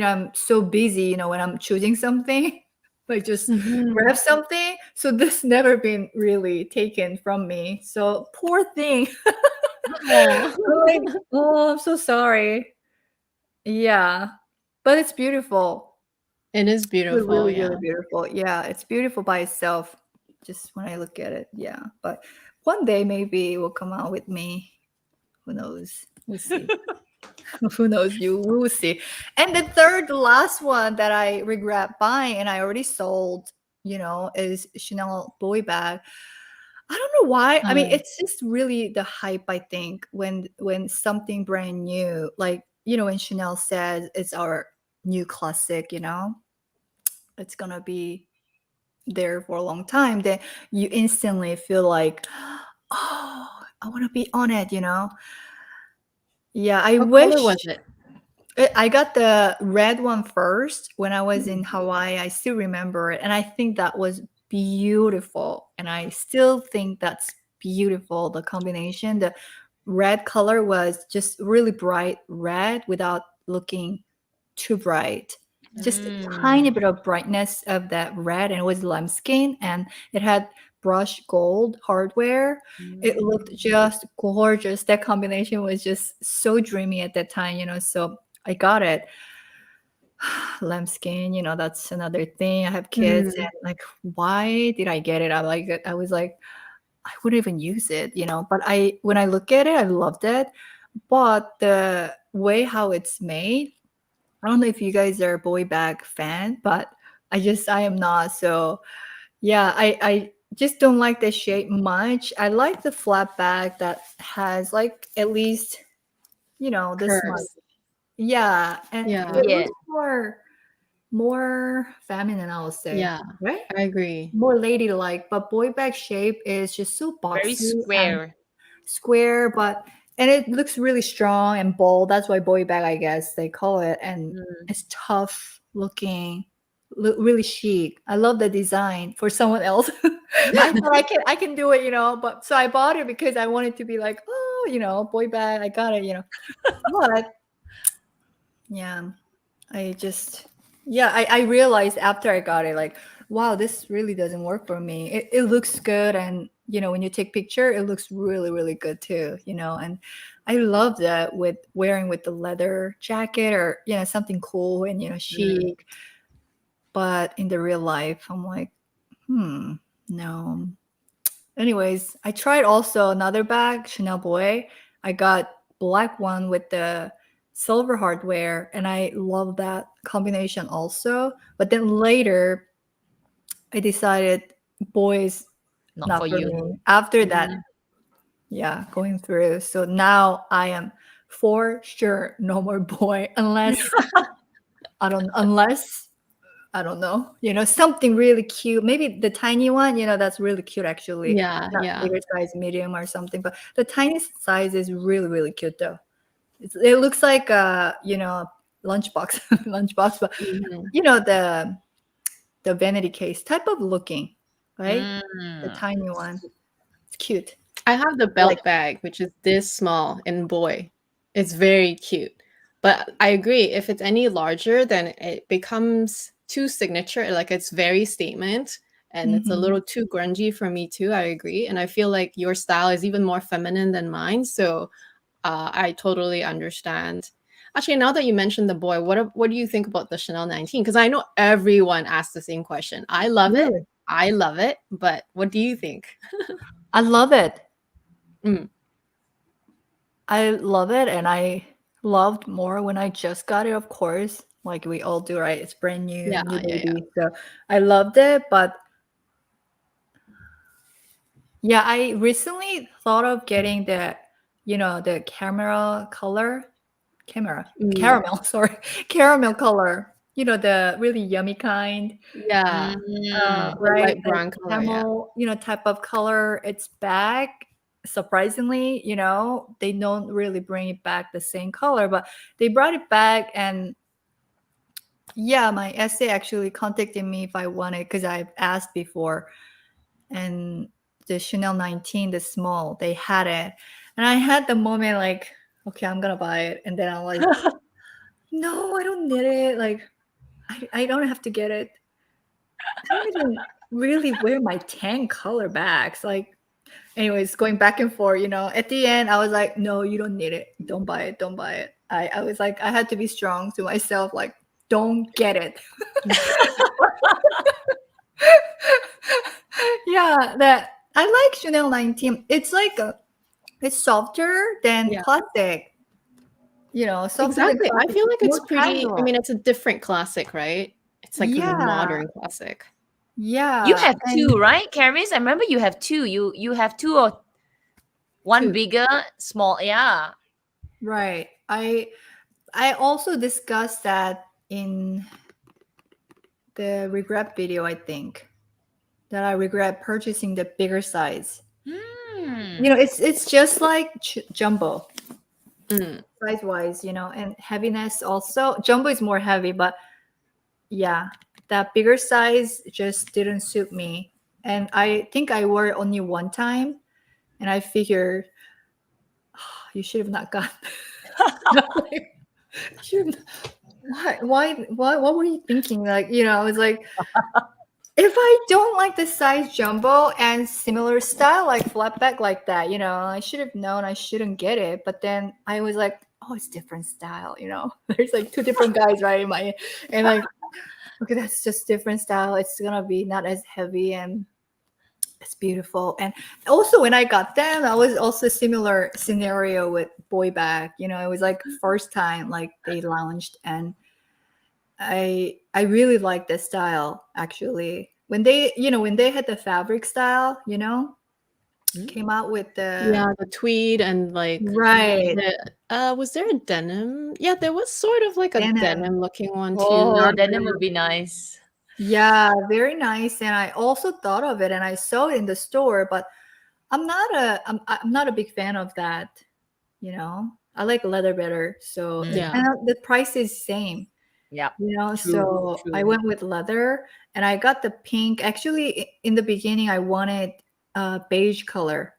I'm so busy, when I'm choosing something, like just grab something. So this never been really taken from me. So poor thing. Aw. I'm like, oh, I'm so sorry. Yeah, but it's beautiful. It is beautiful. Really, Yeah. really beautiful. Yeah, it's beautiful by itself. Just when I look at it, yeah. But one day maybe it will come out with me. Who knows? We'll see. Who knows? You will see. And the third, last one that I regret buying, and I already sold, is Chanel boy bag. I don't know why. I mean, it's just really the hype, I think, when something brand new, like, when Chanel says it's our new classic, it's gonna be there for a long time, then you instantly feel like, oh, I want to be on it, Yeah, I What wish color was it? I got the red one first when I was in Hawaii. I still remember it, and I think that was beautiful, and I still think that's beautiful. The combination, the red color was just really bright red without looking too bright. Just a tiny bit of brightness of that red, and it was limeskin, and it had brushed gold hardware. It looked just gorgeous. That combination was just so dreamy at that time, So I got it. Lambskin, that's another thing. I have kids, and like, why did I get it? I was like, I wouldn't even use it, But when I look at it, I loved it. But the way how it's made, I don't know if you guys are a boy bag fan, but I am not. So yeah, I just don't like the shape much. I like the flat bag that has like at least, this much. Curves. Yeah, and Yeah. it Yeah. looks more feminine, I would say. Yeah. Right? I agree. More ladylike, but boy bag shape is just so Very boxy and square. square, and it looks really strong and bold. That's why boy bag, I guess they call it, and it's tough looking, really chic. I love the design for someone else. I thought I can do it, But so I bought it because I wanted to be like, oh, boy bag, I got it, But yeah, I realized after I got it, like, wow, this really doesn't work for me. It looks good, and when you take picture, it looks really, really good too, and I love that with wearing with the leather jacket or something cool and chic. But in the real life, I'm like, no. Anyways, I tried also another bag, Chanel Boy. I got black one with the silver hardware, and I love that combination also. But then later, I decided boys Not not for for you. me. After that, yeah, going through. So now I am for sure no more boy unless I don't know, something really cute. Maybe the tiny one, that's really cute actually. Yeah. Not Yeah. bigger size, medium or something. But the tiniest size is really, really cute though. It looks like lunchbox, lunchbox, but the vanity case type of looking, right? The tiny one. It's cute. I have the Like, belt bag, which is this small in boy. It's very cute. But I agree, if it's any larger, then it becomes too signature. Like it's very statement and it's a little too grungy for me too. I agree. And I feel like your style is even more feminine than mine. So I totally understand. Actually, now that you mentioned the boy, what do you think about the Chanel 19? Because I know everyone asks the same question. I love it. really? I love it. But what do you think? I love it. Mm. I love it, and I loved more when I just got it, of course, like we all do, right? It's brand new, Yeah, new yeah, yeah. baby. So I loved it, but yeah, I recently thought of getting the caramel, sorry, caramel color, the really yummy kind. Yeah, the Right, light the brown color, yeah. camel, type of color. It's back. Surprisingly, they don't really bring it back the same color, but they brought it back. And yeah, my essay actually contacted me if I wanted, because I've asked before. And the Chanel 19, the small, they had it. And I had the moment like, okay, I'm gonna buy it. And then I'm like, no, I don't need it. Like, I don't have to get it. I don't even really wear my tan color bags. Like, anyways, going back and forth, at the end, I was like, no, you don't need it. Don't buy it. Don't buy it. I was like, I had to be strong to myself. Like, don't get it. Yeah, that I like Chanel 19. It's like it's softer than Yeah. classic. Softer than Exactly. I classic. feel like it's More pretty, I casual. mean, it's a different classic, right? It's like a Yeah, modern classic. yeah. You have and two, right, Charis? I remember you have two. You have two or one Two. bigger, small. Yeah. right. I also discussed that in the regret video, I think, that I regret purchasing the bigger size. Hmm. It's just like jumbo Mm. size wise, and heaviness also. Jumbo is more heavy, but yeah, that bigger size just didn't suit me. And I think I wore it only one time, and I figured you should have not got. should what were you thinking? Like, I was like, if I don't like the size jumbo and similar style, like flat back like that, I should have known I shouldn't get it. But then I was like, oh, it's different style, There's like two different guys, right? And like, okay, that's just different style. It's gonna be not as heavy and it's beautiful. And also when I got them, I was also similar scenario with boy bag. It was like first time like they launched, and I really like the style actually. When they had the fabric style, came out with the Yeah, the tweed and like right was there a denim? Yeah, there was sort of like a denim. denim looking one too. Oh, denim would be nice. Yeah, very nice. And I also thought of it, and I saw it in the store, but I'm not a big fan of that. I like leather better. So Yeah. and the price is same. Yeah. True, So I true. went with leather, and I got the pink. Actually, in the beginning, I wanted beige color,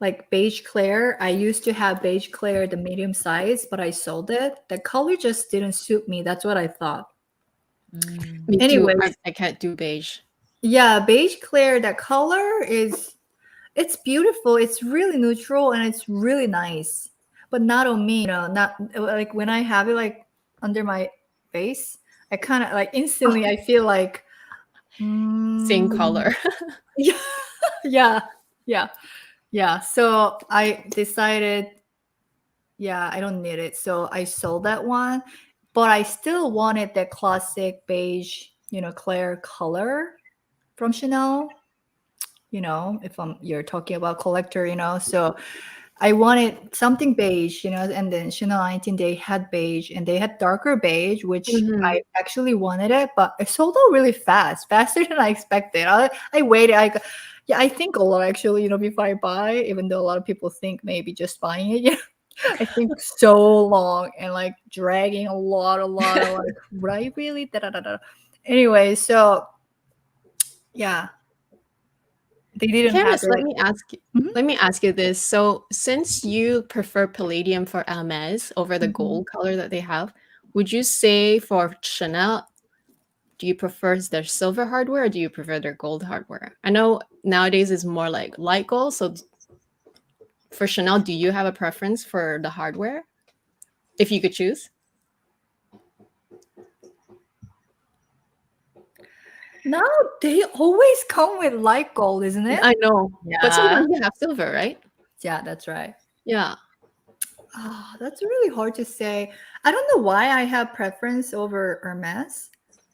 like beige clear. I used to have beige clear, the medium size, but I sold it. The color just didn't suit me. That's what I thought. Mm. Me too. Anyways, I can't do beige. yeah, beige clear. That color it's beautiful. It's really neutral and it's really nice, but not on me. Not like when I have it like under my face, I kind of like instantly I feel like Same color. yeah, yeah, yeah, yeah. So I decided, yeah, I don't need it. So I sold that one, but I still wanted that classic beige, clear color from Chanel. If you're talking about collector, so I wanted something beige, and then Chanel 19, they had beige and they had darker beige, which Mhm. I actually wanted it, but it sold out really fast, faster than I expected. I waited. I think a lot actually, before I buy, even though a lot of people think maybe just buying it. I think so long and like dragging a lot. Like, would I really? Da, da, da, da. Anyway, so yeah, they didn't have Charis, let it. me ask you. Mhm. Let me ask you this. So, since you prefer palladium for Hermes over the Mhm. gold color that they have, would you say for Chanel, do you prefer their silver hardware or do you prefer their gold hardware? I know nowadays is more like light gold. So, for Chanel, do you have a preference for the hardware if you could choose? No, they always come with light gold, isn't it? I know, but sometimes Yeah. you have silver, right? Yeah, that's right. Yeah. Oh, that's really hard to say. I don't know why I have preference over Hermes,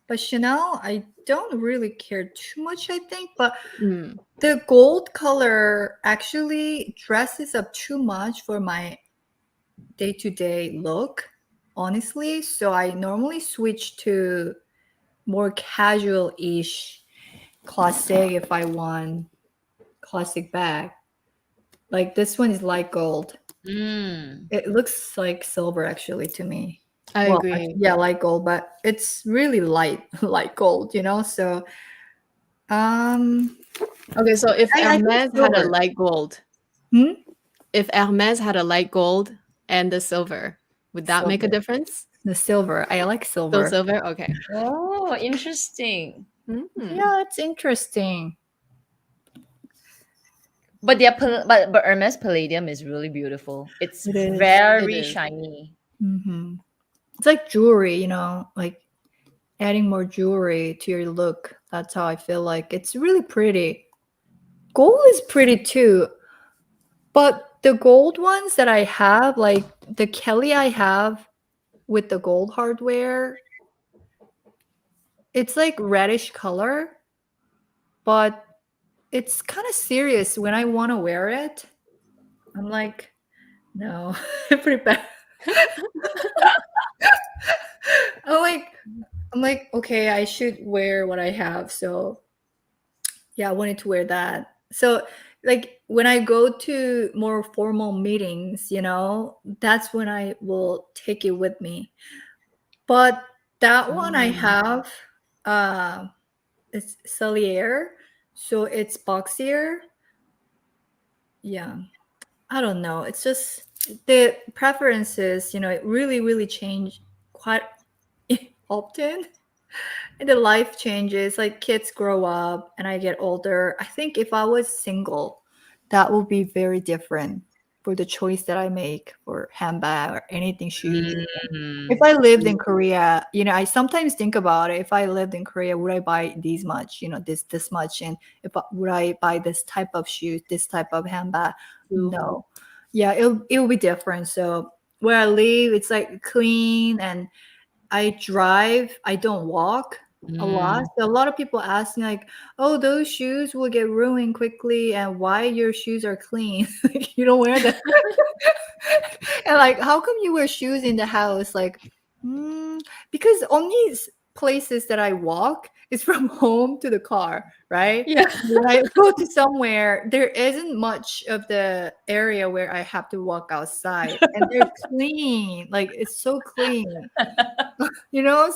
but Chanel, I don't really care too much, I think. But Mm. the gold color actually dresses up too much for my day-to-day look, honestly. So I normally switch to more casual-ish classic if I want classic bag. Like this one is light gold. Mm. It looks like silver actually to me. I Well, agree. yeah, light gold, but it's really light, light gold, So, um, Okay, so if I think Hermes had a silver. light gold, Hmm? if Hermes had a light gold and the silver, would that make a Silver. difference? The silver. I like Still silver. silver? Okay. Oh, interesting. Mm. Yeah, it's interesting. But but Hermes Palladium is really beautiful. It's It is. very It is. shiny. Hmm. It's like jewelry, like adding more jewelry to your look. That's how I feel like. It's really pretty. Gold is pretty too. But the gold ones that I have, like the Kelly I have with the gold hardware, it's like reddish color, but it's kind of serious when I want to wear it. I'm like, no, pretty bad. I'm like, okay, I should wear what I have. So yeah, I wanted to wear that. So like when I go to more formal meetings, that's when I will take it with me. But that one I have, it's Cellier, so it's boxier. Yeah, I don't know. It's just the preferences, it really, really change quite often. And the life changes, like kids grow up and I get older. I think if I was single, that would be very different for the choice that I make for handbag or anything shoes. If I lived in Korea, I sometimes think about it. If I lived in Korea, would I buy these much, this much? And would I buy this type of shoes, this type of handbag? No. Yeah, it'll be different. So where I live, it's like clean, and I drive. I don't walk a lot. So a lot of people ask me like, oh, those shoes will get ruined quickly, and why your shoes are clean? You don't wear them. And like, how come you wear shoes in the house? Like, because only places that I walk is from home to the car, right? Yeah. When I go to somewhere, there isn't much of the area where I have to walk outside, and they're clean. Like, it's so clean.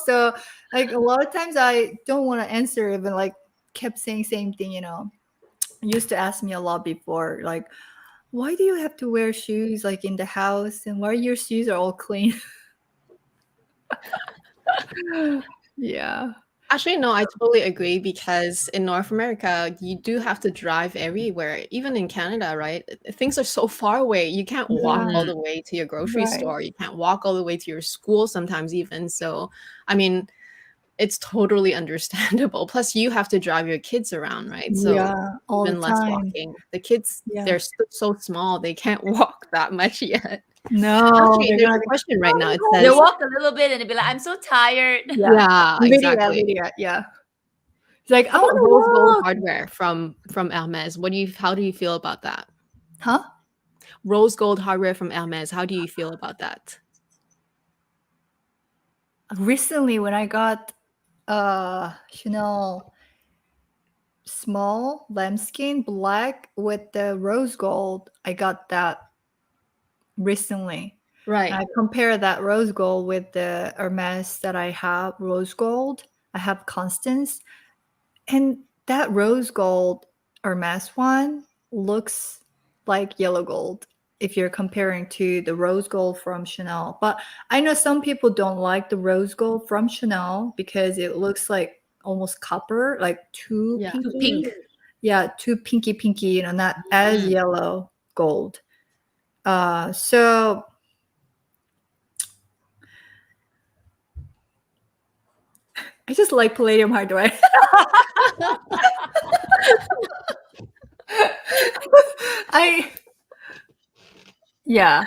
So like a lot of times I don't want to answer, even like kept saying same thing. Used to ask me a lot before, like, why do you have to wear shoes like in the house, and why your shoes are all clean? Yeah. Actually, no, I totally agree, because in North America, you do have to drive everywhere. Even in Canada, right? Things are so far away. You can't walk all the way to your grocery Right. store. You can't walk all the way to your school sometimes even. So, I mean, it's totally understandable. Plus, you have to drive your kids around, right? So Yeah, all the even less time. walking. The kids, Yeah. they're so small, they can't walk that much yet. No, Actually, they're there's gonna a be, question right now. It "Oh, They says, walk a little bit and they'll be like, I'm so tired. yeah, exactly. Lydia, yeah. It's like, I How about want to rose gold walk. hardware from Hermes? How do you feel about that? Huh? Rose gold hardware from Hermes. How do you feel about that? Recently, when I got Chanel small lambskin black with the rose gold, I got that recently. Right. I compare that rose gold with the Hermes that I have, rose gold. I have Constance. And that rose gold Hermes one looks like yellow gold if you're comparing to the rose gold from Chanel. But I know some people don't like the rose gold from Chanel because it looks like almost copper, like too Yeah. pinky. Too pink. Yeah, too pinky, not as yellow gold. So I just like palladium hardware. Yeah.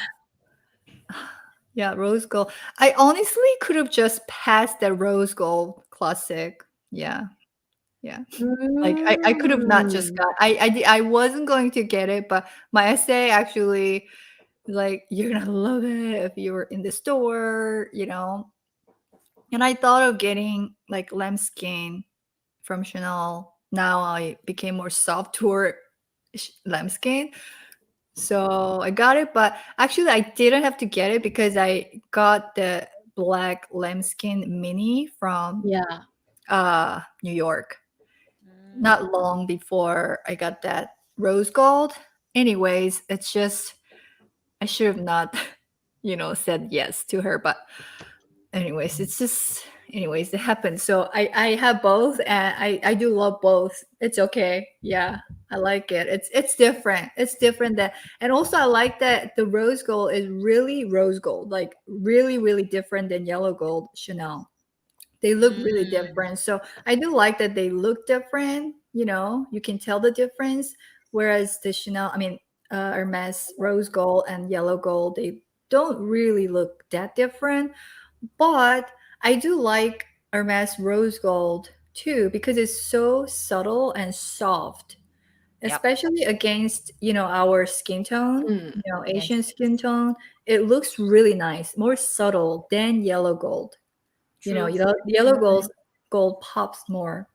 Yeah, rose gold. I honestly could have just passed the rose gold classic. Yeah. Yeah. Like I could have not just got I wasn't going to get it, but my essay actually, like, you're gonna love it if you were in the store, And I thought of getting like lambskin from Chanel. Now I became more soft toward lambskin. So I got it, but actually I didn't have to get it because I got the black lambskin mini from Yeah. New York. Not long before I got that rose gold. Anyways, it's just I should have not, said yes to her. But anyways, it happened. So I have both, and I do love both. It's okay. Yeah, I like it. It's different. It's different and also I like that the rose gold is really rose gold, like really, really different than yellow gold Chanel. They look really different. So I do like that they look different. You know, you can tell the difference. Whereas the Chanel, I mean, Hermes rose gold and yellow gold, they don't really look that different. But I do like Hermes rose gold too because it's so subtle and soft, Yep. especially against, you know, our skin tone, Mm. you know, Yes. Asian skin tone. It looks really nice, more subtle than yellow gold. You know, True. yellow gold pops more.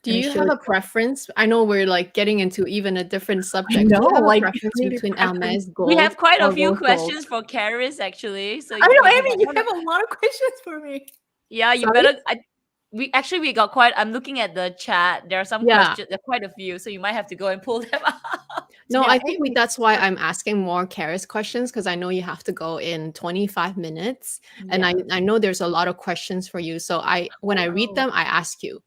Do And it you have shows. a preference? I know we're like getting into even a different I subject. Do know, you have a like preference really between preference. Hermes We gold have quite a or few rose gold? questions for Charis actually. So I know, you Amy, might you wanna- have a lot of questions for me. yeah, you Sorry? better. We got quite. I'm looking at the chat. There are some Yeah. questions. There are quite a few, so you might have to go and pull them out. No, Yeah, I think Amy. that's why I'm asking more Charis questions because I know you have to go in 25 minutes. And Yeah. I know there's a lot of questions for you. So when I read Oh. them, I ask you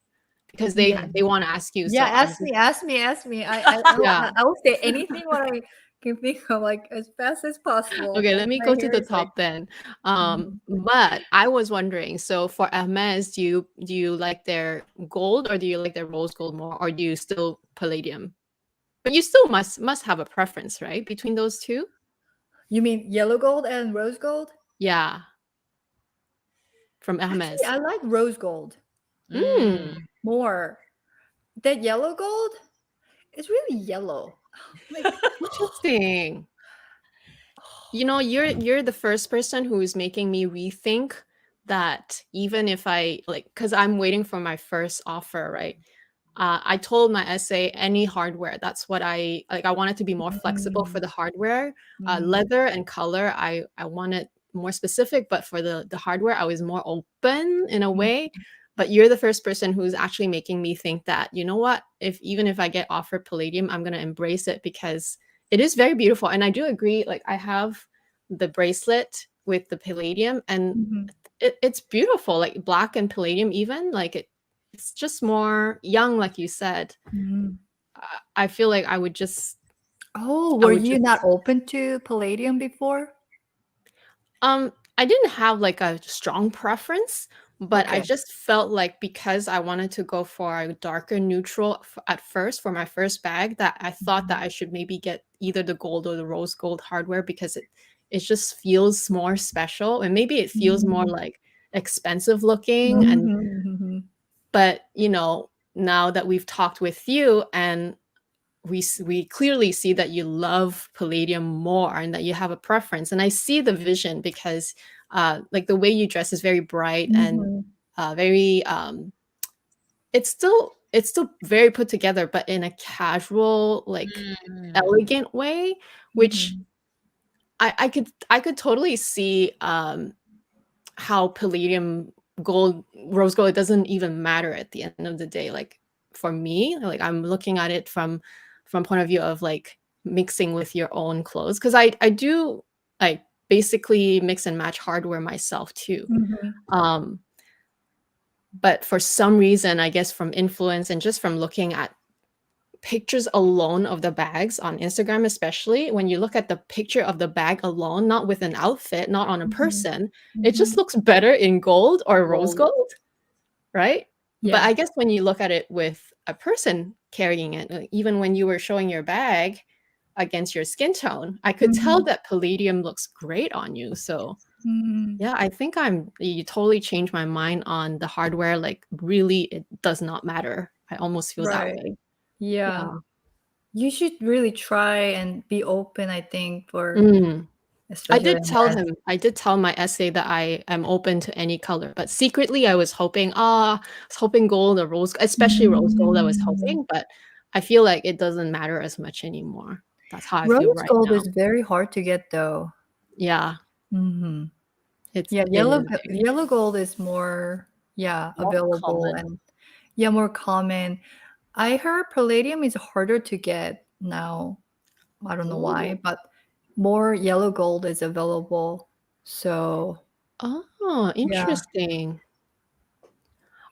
because they Yeah. want to ask you. Yeah, So I'm ask me. Yeah. I will say anything what I can think of, like as fast as possible. Okay, let me My go to hair the is like, top then. Mhm. But I was wondering, so for Hermes, do you like their gold or do you like their rose gold more, or do you still palladium? But you still must have a preference, right, between those two? You mean yellow gold and rose gold? Yeah, from Actually, Hermes. I like rose gold Mm, more. That yellow gold is really yellow. Like, interesting. You know, you're the first person who is making me rethink that even if I like, because I'm waiting for my first offer, right? I told my essay any hardware. That's what I like. I wanted to be more flexible for the hardware, leather and color. I wanted more specific, but for the hardware, I was more open in a way. But you're the first person who's actually making me think that, you know what, even if I get offered palladium, I'm gonna embrace it because it is very beautiful. And I do agree. Like I have the bracelet with the palladium, and Mhm. it's beautiful. Like black and palladium, even like it's just more young, like you said. Mhm. I feel like I would just Oh, I were would you just not open to palladium before? I didn't have like a strong preference, but I Okay. just felt like because I wanted to go for a darker neutral at first for my first bag, that I thought that I should maybe get either the gold or the rose gold hardware because it just feels more special, and maybe it feels more Mhm. like expensive looking. And Mhm, mhm. but you know, now that we've talked with you and we clearly see that you love palladium more and that you have a preference, and I see the vision because like the way you dress is very bright and Mhm. very it's still very put together, but in a casual, like elegant way, which Mhm. I could totally see how palladium gold rose gold, it doesn't even matter at the end of the day. Like for me, like I'm looking at it from point of view of like mixing with your own clothes, because I do like basically mix and match hardware myself too. Mhm. um but for some reason, I guess from influence and just from looking at pictures alone of the bags on Instagram, especially when you look at the picture of the bag alone, not with an outfit, not on a Mhm. person, it Mhm. just looks better in gold or rose Gold. gold, right? But Yeah. I guess when you look at it with a person carrying it, like even when you were showing your bag against your skin tone, I could tell Mhm. that palladium looks great on you. So Mhm. yeah, I think you totally changed my mind on the hardware. Like really, it does not matter. I almost feel that Right. way. Yeah. Yeah. You should really try and be open, I think, for Mm. especially in that. I did tell my essay that I am open to any color, but secretly I was hoping, I was hoping gold or rose, especially rose gold, I was Mm. hoping, but I feel like it doesn't matter as much anymore. That's how I feel Rose right gold now. is very hard to get though. Yeah, Mhm. it Yeah, is very yellow gold is more, yeah, More available common. and yeah, more common. I heard palladium is harder to get now. I don't know Ooh. why, but more yellow gold is available. So, Oh, yeah. interesting.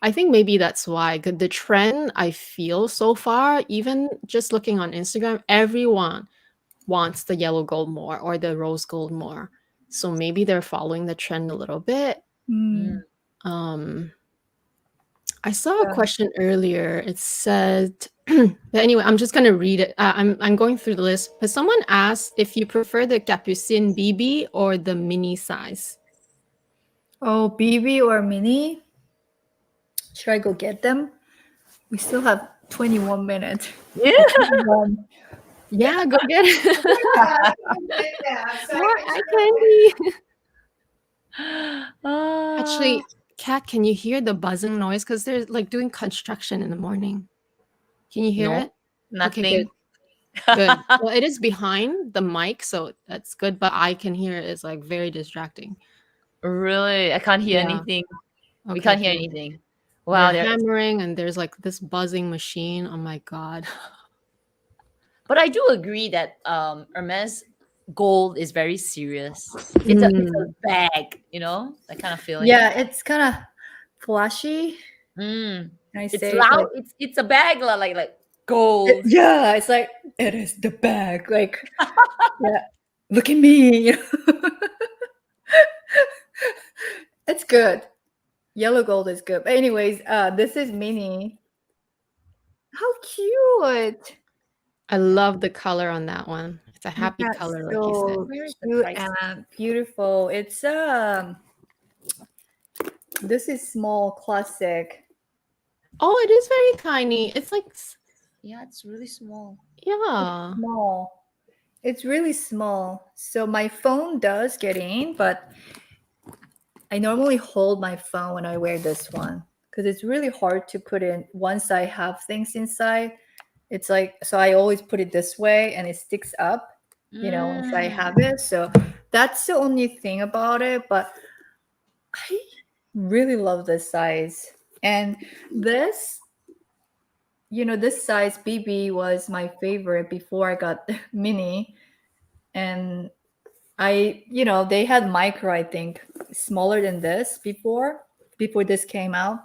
I think maybe that's why. 'Cause the trend I feel so far, even just looking on Instagram, everyone wants the yellow gold more or the rose gold more. So maybe they're following the trend a little bit. Mm. I saw a Yeah. question earlier. It said, but anyway, I'm just gonna read it. I'm going through the list. But someone asked if you prefer the capucine BB or the mini size. Oh, BB or mini? Should I go get them? We still have 21 minutes. Yeah. Yeah, go get it. Yeah, get that. So More I can eye show candy. Actually, Kat, can you hear the buzzing noise? Because they're like doing construction in the morning. Can you hear No, it? Okay, nothing. good. Well, it is behind the mic, so that's good. But I can hear it. It's like very distracting. Really, I can't hear Yeah. anything. We Okay, can't hear good. anything. Wow, They're they're hammering, and there's like this buzzing machine. Oh my god. but I do agree that Hermes gold is very serious. It's a Mm. bag, you know, that kind of feeling. Yeah, it's kind of flashy. Mm. Can I It's say loud. like, It's a bag like gold. yeah, it's like it is the bag. Like, yeah, look at me. It's good. Yellow gold is good. But anyways, this is mini. How cute! I love the color on that one. It's a happy That's color, like you said. so Where is the cute price? and beautiful. It's this is small classic. Oh, it is very tiny. It's like, Yeah, it's really small. yeah. Small. It's really small. So my phone does get in, but I normally hold my phone when I wear this one because it's really hard to put in once I have things inside. It's like, so I always put it this way and it sticks up, you know, once I have it. So that's the only thing about it. But I really love this size. And this, you know, this size BB was my favorite before I got mini. And I, you know, they had micro, I think, smaller than this before this came out.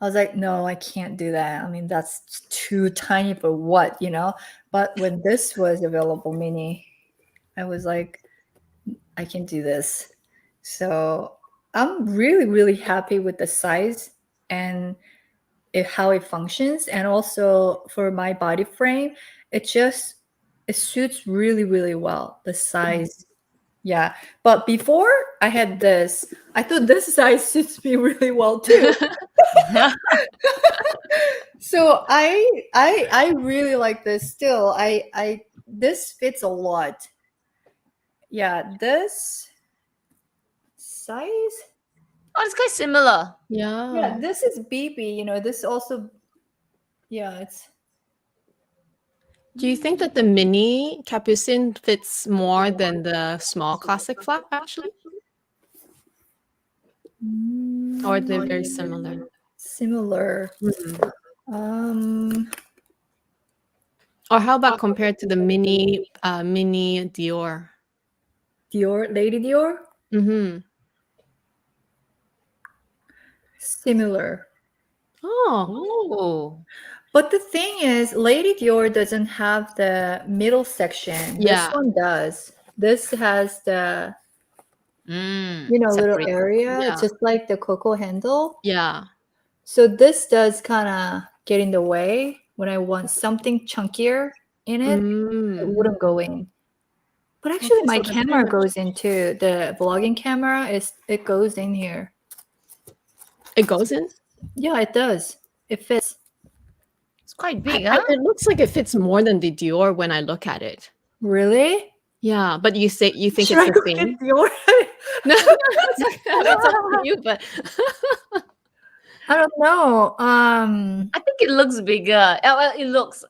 I was like, no, I can't do that. I mean, that's too tiny for what, you know? But when this was available mini, I was like, I can do this. So I'm really, really happy with the size and how it functions. And also for my body frame, it suits really, really well. The size. Yeah. But before I had this, I thought this size suits me really well too. So I really like this still. I this fits a lot. Yeah, this size. Oh, it's quite similar. Yeah. Yeah, this is BB, you know, this also, yeah, it's Do you think that the mini capucine fits more than the small classic flap, actually? Or they're very similar? similar. Mhm. Or how about compared to the mini Dior? Dior, Lady Dior, Mm-hmm. similar. Oh, Oh, But the thing is, Lady Dior doesn't have the middle section. This yeah. one does. This has the, mm, you know, little separate. area, Yeah. just like the Coco handle. Yeah. So this does kind of get in the way when I want something chunkier in it. It Mm. wouldn't go in. But actually, Okay, my so the camera camera- goes into the vlogging camera. It goes in here. It goes in? Yeah, it does. It fits. It's quite big, huh? It looks like it fits more than the Dior when I look at it. Really? Yeah, but you think Should it's I the go same? get Dior? No, it's up to you, but I don't know. I think it looks bigger. Well, it looks.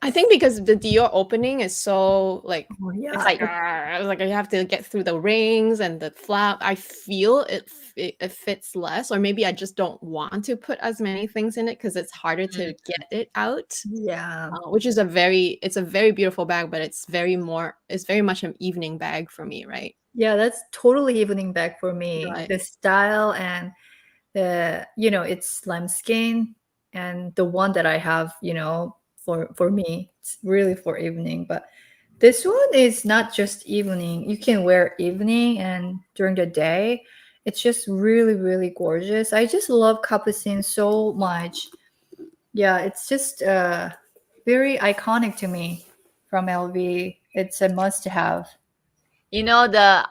I think because the Dior opening is so like Oh, yeah. It's like like you have to get through the rings and the flap. I feel it fits less, or maybe I just don't want to put as many things in it because it's harder to get it out. Yeah. Which is a very beautiful bag, but it's very much an evening bag for me, right? Yeah, that's totally evening bag for me. Right. The style and the, you know, it's lambskin and the one that I have, you know, for me, it's really for evening. But this one is not just evening. You can wear evening and during the day. it's just really, really gorgeous. I just love capucine so much. Yeah, it's just very iconic to me from LV. It's a must-have. You know, the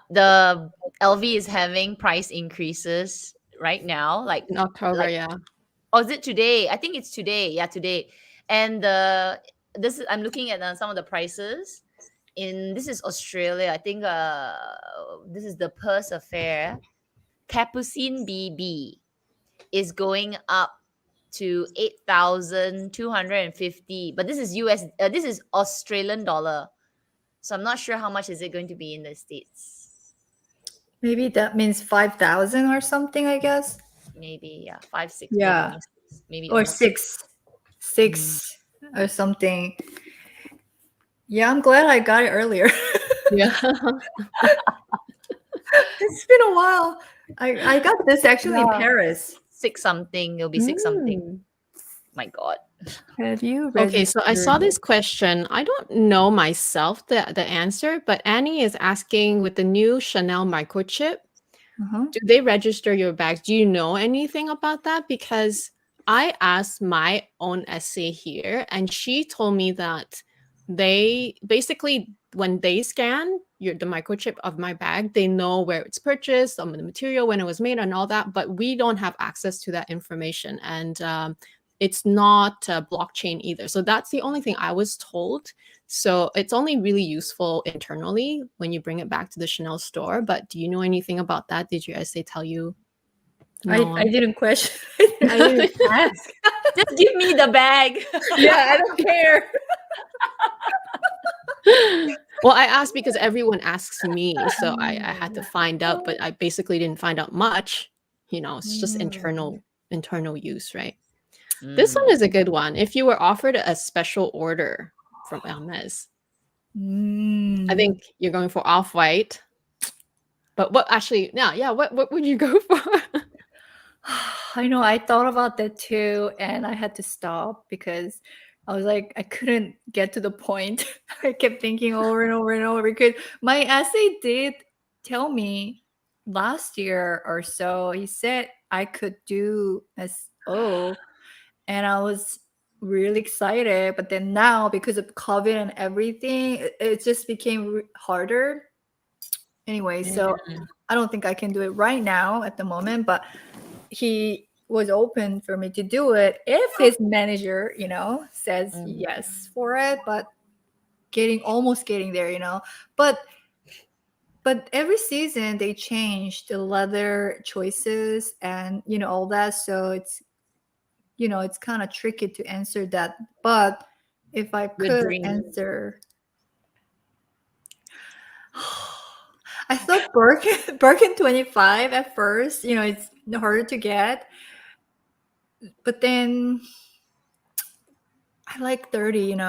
LV is having price increases right now. In October, Like yeah. oh, is it today? I think it's today. Yeah, today. And this is, I'm looking at some of the prices. This is Australia. I think this is the Perth affair. Capucine BB is going up to 8,250, but this is US, this is Australian dollar. So I'm not sure how much is it going to be in the States. Maybe that means 5,000 or something, I guess. Maybe, yeah, 5, 6, maybe Yeah. almost 6, maybe Or almost 6 or something. Yeah, I'm glad I got it earlier. Yeah. It's been a while. I got this actually in Yeah. Paris. 6 something. It'll be 6 something. Mm. My God. Have you Okay, so I saw registered? this question. I don't know myself the answer, but Annie is asking with the new Chanel microchip, Uh-huh. do they register your bags? Do you know anything about that? Because I asked my own essay here, and she told me that they basically, when they scan the microchip of my bag, they know where it's purchased, some of the material, when it was made, and all that. But we don't have access to that information, and it's not blockchain either. So that's the only thing I was told. So it's only really useful internally when you bring it back to the Chanel store. But do you know anything about that? Did your essay tell you? I didn't question. I didn't ask. Just give me the bag. Yeah, I don't care. Well, I asked because everyone asks me, so I had to find out, but I basically didn't find out much. It's just internal use, right? This one is a good one. If you were offered a special order from Hermes, I think you're going for off-white. But what actually, yeah, what would you go for? I know, I thought about that too, and I had to stop because I was like, I couldn't get to the point. I kept thinking over and over and over because my essay did tell me last year or so, he said I could do SO, and I was really excited. But then now, because of COVID and everything, it just became harder. Anyway, so I don't think I can do it right now at the moment, but he was open for me to do it if his manager, says yes for it, but almost getting there. But every season they change the leather choices and all that, so it's kind of tricky to answer that. But if I could answer, I thought Birkin 25 at first, it's harder to get. But then I like 30, and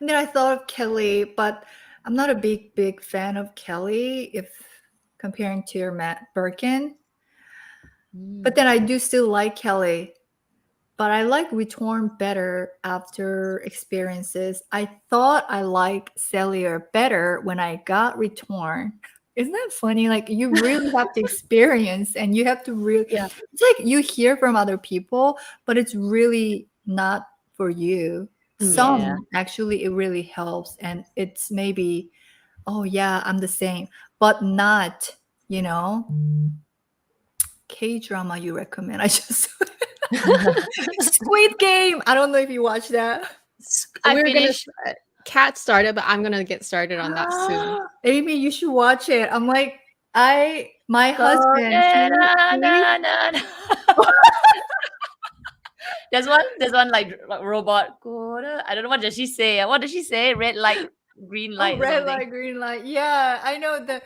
then I thought of Kelly, but I'm not a big fan of Kelly if comparing to your Matt Birkin. But then I do still like Kelly. But I like Return better after experiences. I thought I liked Cellier better when I got Return. Isn't that funny? Like, you really have to experience, and you have to really, it's like you hear from other people, but it's really not for you. Some actually, it really helps, and it's maybe, oh yeah, I'm the same, but not, K-drama you recommend. I just Squid Game. I don't know if you watch that. I finished. Cat started, but I'm gonna get started on that soon. Amy, you should watch it. I'm like, my husband. There's one like robot. I don't know, what does she say? What does she say? Red light, green light. Red light, green light. Yeah, I know that.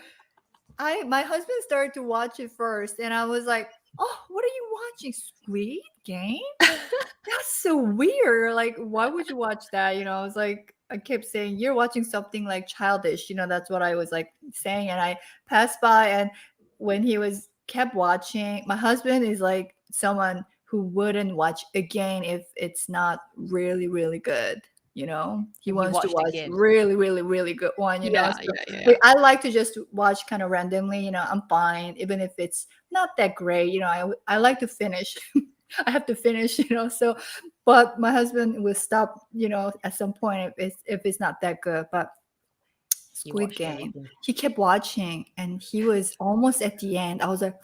My husband started to watch it first, and I was like, "Oh, what are you watching? Squid Game? That's so weird. Like, why would you watch that?" I was like, I kept saying, "You're watching something like childish." That's what I was like saying, and I passed by, and when he kept watching, my husband is like someone who wouldn't watch again if it's not really, really good. you know. He And you wants to watched watch again. really, really, really good one, you know. Yeah, So, yeah. like, I like to just watch kind of randomly, you know. I'm fine, even if it's not that great, you know. I like to finish. I have to finish, you know. So, but my husband will stop, you know, at some point if it's not that good. But You Squid watched Game, everything. he kept watching, and he was almost at the end. I was like,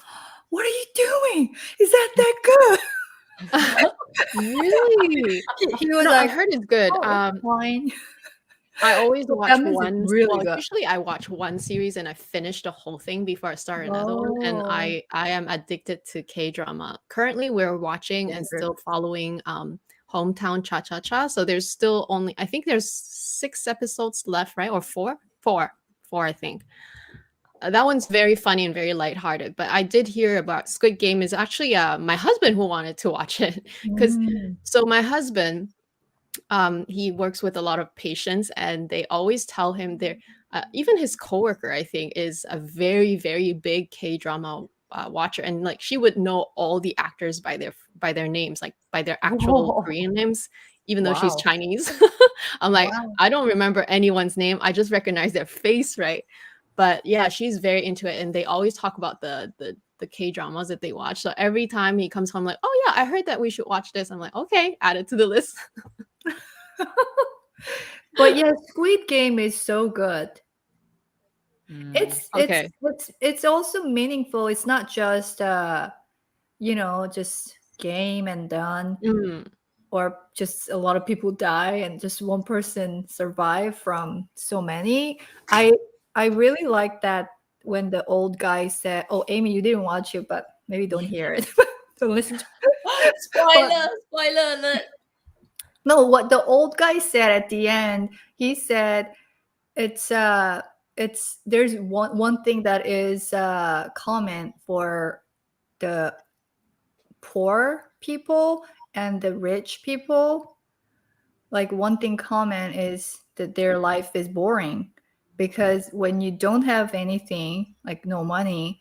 "What are you doing? Is that good?" Really? He was No, I like, heard it's good. "Oh, it's fine." I always So watch that means it's one. really Well, good. usually I watch one series and I finish the whole thing before I start another one. And Oh, I am addicted to K-drama. Currently, we're watching and still following Hometown Cha Cha Cha. So there's still only, I think there's 6 episodes left, right? Or 4? 4, I think. That one's very funny and very lighthearted. But I did hear about Squid Game. Is actually my husband who wanted to watch it because Mm. so my husband he works with a lot of patients and they always tell him they're even his coworker I think is a very very big K-drama watcher, and like she would know all the actors by their names, like by their actual Whoa. Korean names, even though she's Wow. Chinese. I'm like, Wow. I don't remember anyone's name, I just recognize their face, right? But yeah, she's very into it and they always talk about the K-dramas that they watch. So every time he comes home like, oh yeah, I heard that we should watch this, I'm like, okay, add it to the list. But yeah, Squid Game is so good. It's Okay. it's also meaningful. It's not just you know, just game and done, Mm. or just a lot of people die and just one person survive from so many. I I really like that when the old guy said, "Oh, Amy, you didn't watch it, but maybe don't hear it, don't listen to it." Spoiler alert. No, what the old guy said at the end, he said it's there's one thing that is common for the poor people and the rich people. Like one thing common is that their life is boring, because when you don't have anything, like no money,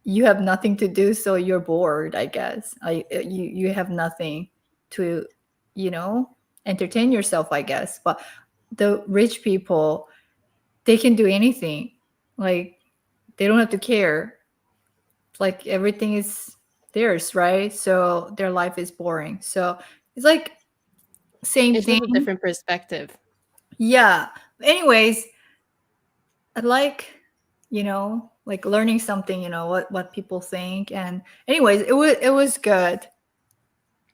you have nothing to do, so you're bored, I guess. You have nothing to, you know, entertain yourself, I guess. But the rich people, they can do anything. Like they don't have to care. Like everything is theirs, right? So their life is boring. So it's like same It's just a thing. different perspective. Yeah. Anyways, I like, you know, like learning something, you know, what people think. And anyways, it was good.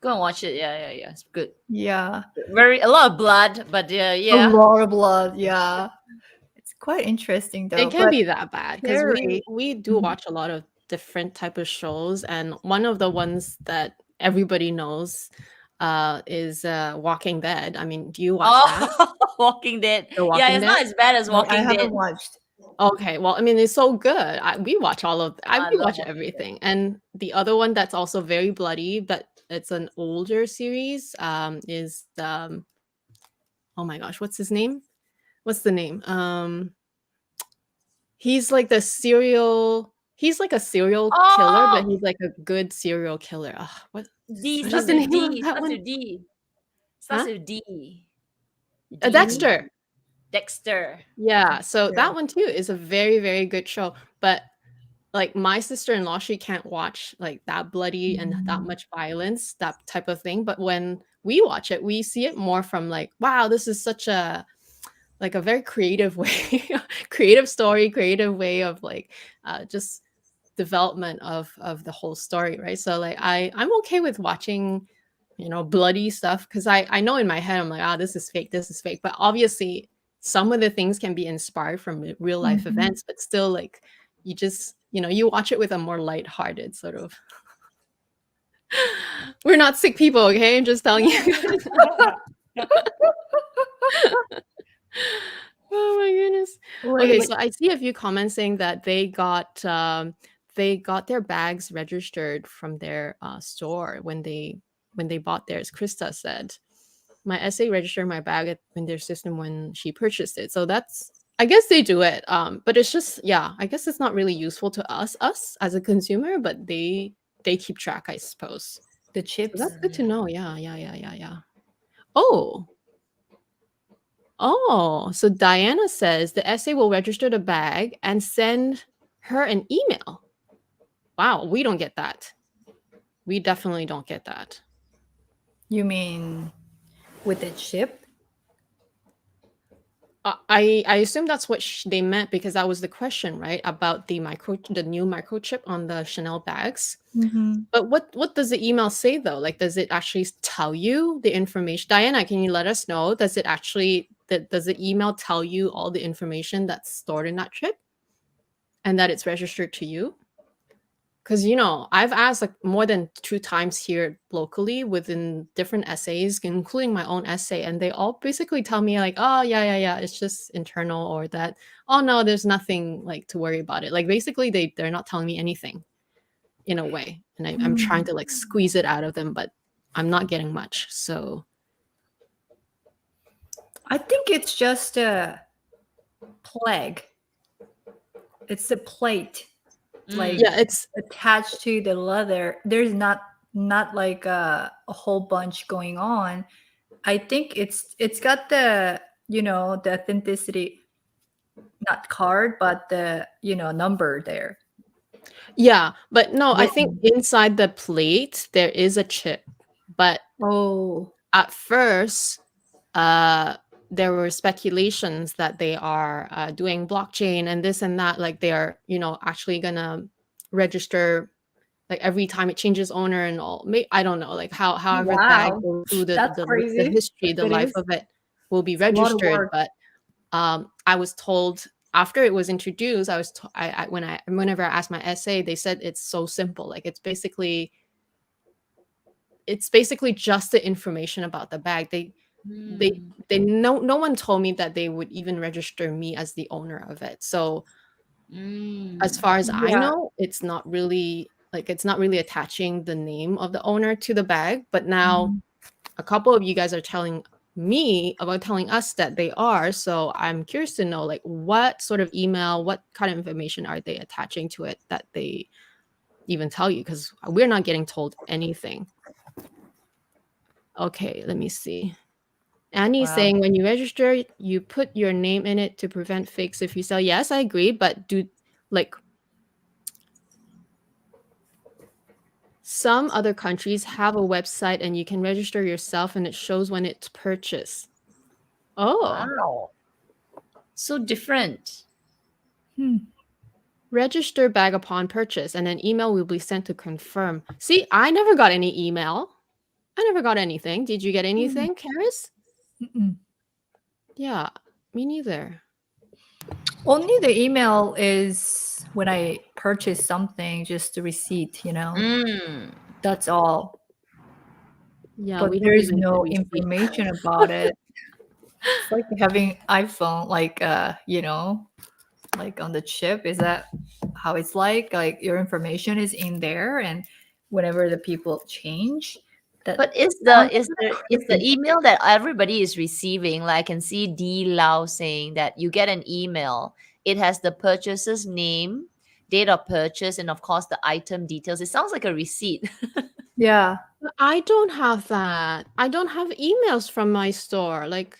Go and watch it. Yeah. It's good. Yeah. A lot of blood, but A yeah. lot of blood. Yeah. It's quite interesting though. It can But be that bad because scary. we do watch a lot of different type of shows, and one of the ones that everybody knows is Walking Dead. I mean, do you watch that? Oh, Walking Dead. The Yeah, Walking it's Dead? not as bad as No, I Walking Dead. haven't watched. Okay, well, I mean, it's so good. We watch all of I we love watch Walking Dead. everything. And the other one that's also very bloody, but it's an older series, is oh my gosh, what's his name? What's the name? He's like he's like a serial killer, but Oh, he's like a good serial killer. What D what is starts the with name of D. that Starts one? with D. Starts Huh? with D. D. Dexter. Dexter. Yeah, so Yeah. that one too is a very, very good show. But like my sister-in-law, she can't watch like that bloody and that much violence, that type of thing. But when we watch it, we see it more from like, wow, this is such a like a very creative way, creative story, creative way of like just development of the whole story, right? So like I'm okay with watching, you know, bloody stuff because I know in my head I'm like, this is fake, this is fake. But obviously some of the things can be inspired from real life events, but still like you just, you know, you watch it with a more lighthearted sort of. We're not sick people, okay? I'm just telling you. Oh my goodness. Okay, Wait. so I see a few comments saying that they got their bags registered from their store when they bought theirs. Krista said, "My essay registered my bag in their system when she purchased it." So that's, I guess they do it. But it's just, yeah, I guess it's not really useful to us as a consumer, but they keep track, I suppose. The So chips. that's good to know. Yeah. Oh, Oh, so Diana says the SA will register the bag and send her an email. Wow, we don't get that. We definitely don't get that. You mean with the chip? I assume that's what they meant, because that was the question, right? About the new microchip on the Chanel bags. Mm-hmm. But what does the email say though? Like, does it actually tell you the information? Diana, can you let us know? Does it actually does the email tell you all the information that's stored in that chip and that it's registered to you? Because I've asked like more than 2 times here locally within different essays, including my own essay, and they all basically tell me like, oh yeah, it's just internal, or that, oh no, there's nothing like to worry about it. Like basically they're not telling me anything in a way, and I'm trying to like squeeze it out of them, but I'm not getting much. So I think it's just a plague. It's a plate, like yeah, it's attached to the leather. There's not like a whole bunch going on. I think it's got the the authenticity, not card, but the number there. yeah, but no, I think Yeah. inside the plate there is a chip, but Oh, at first there were speculations that they are doing blockchain and this and that, like they are actually gonna register like every time it changes owner and all. I don't know, like however bag wow, goes through that's the crazy. history, the It life is. of it will be It's a lot of registered. work. But I was told after it was introduced, whenever I asked my essay, they said it's so simple. Like it's basically just the information about the bag. No one told me that they would even register me as the owner of it. So as far as I Yeah. know, it's not really attaching the name of the owner to the bag. But now a couple of you guys are telling us that they are. So I'm curious to know, like, what sort of email, what kind of information are they attaching to it that they even tell you? Because we're not getting told anything. Okay, let me see. Annie's Wow. saying when you register, you put your name in it to prevent fakes if you sell. Yes, I agree, but some other countries have a website and you can register yourself and it shows when it's purchased. Oh, Wow. So different. register bag upon purchase and an email will be sent to confirm. See, I never got any email. I never got anything. Did you get anything, Charis? Mm-mm. Yeah, me neither. Only the email is when I purchase something, just the receipt, That's all. Yeah, But we don't there's even get no receipt. information about it. It's like having iPhone, like like on the chip. Is that how it's like? Like your information is in there, and whenever the people change, that. But is sounds the email that everybody is receiving? Like I can see D Lau saying that you get an email. It has the purchaser's name, date of purchase, and of course the item details. It sounds like a receipt. Yeah. But I don't have that. I don't have emails from my store. Like,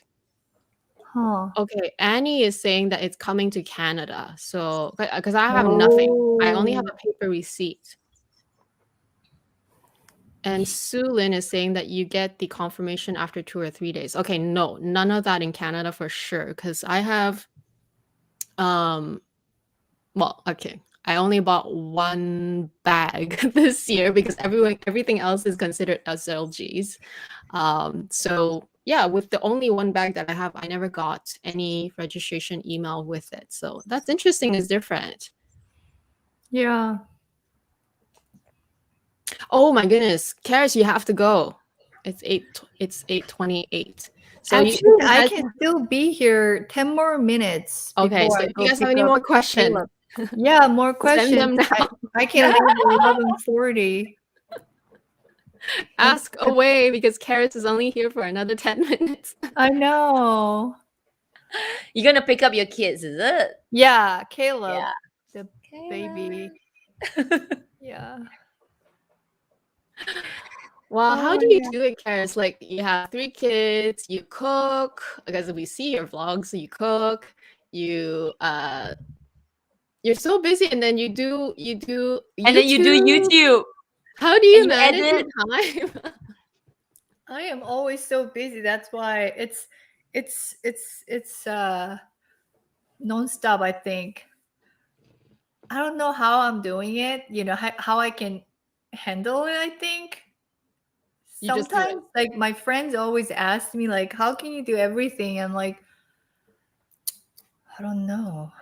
Huh. okay, Annie is saying that it's coming to Canada. So, because I have nothing, I only have a paper receipt. And Sue Lin is saying that you get the confirmation after 2 or 3 days. Okay, no, none of that in Canada for sure. Because I have, well, okay, I only bought one bag this year because everything else is considered SLGs. So yeah, with the only one bag that I have, I never got any registration email with it. So that's interesting. It's different. Yeah. Oh my goodness, Charis, you have to go. It's 8:28. So Actually, I can still be here 10 more minutes. Okay, before so I if go you guys have pick any up more questions, Caleb. Yeah, more send questions. them now. I can leave at 11:40. Ask away because Charis is only here for another 10 minutes. I know. You're gonna pick up your kids, is it? Yeah, Caleb, Yeah. the baby. Yeah. Well, how Oh, do you yeah. do it, Charis? Like you have 3 kids, you cook, because we see your vlogs, so you cook, you're so busy, and then you do And then you do YouTube. YouTube How do and you you manage your edit. time? I am always so busy. That's why it's nonstop, I think. I don't know how I'm doing it, how I can handle it, I think. You just do it. Sometimes like my friends always ask me like, how can you do everything? I'm like, I don't know.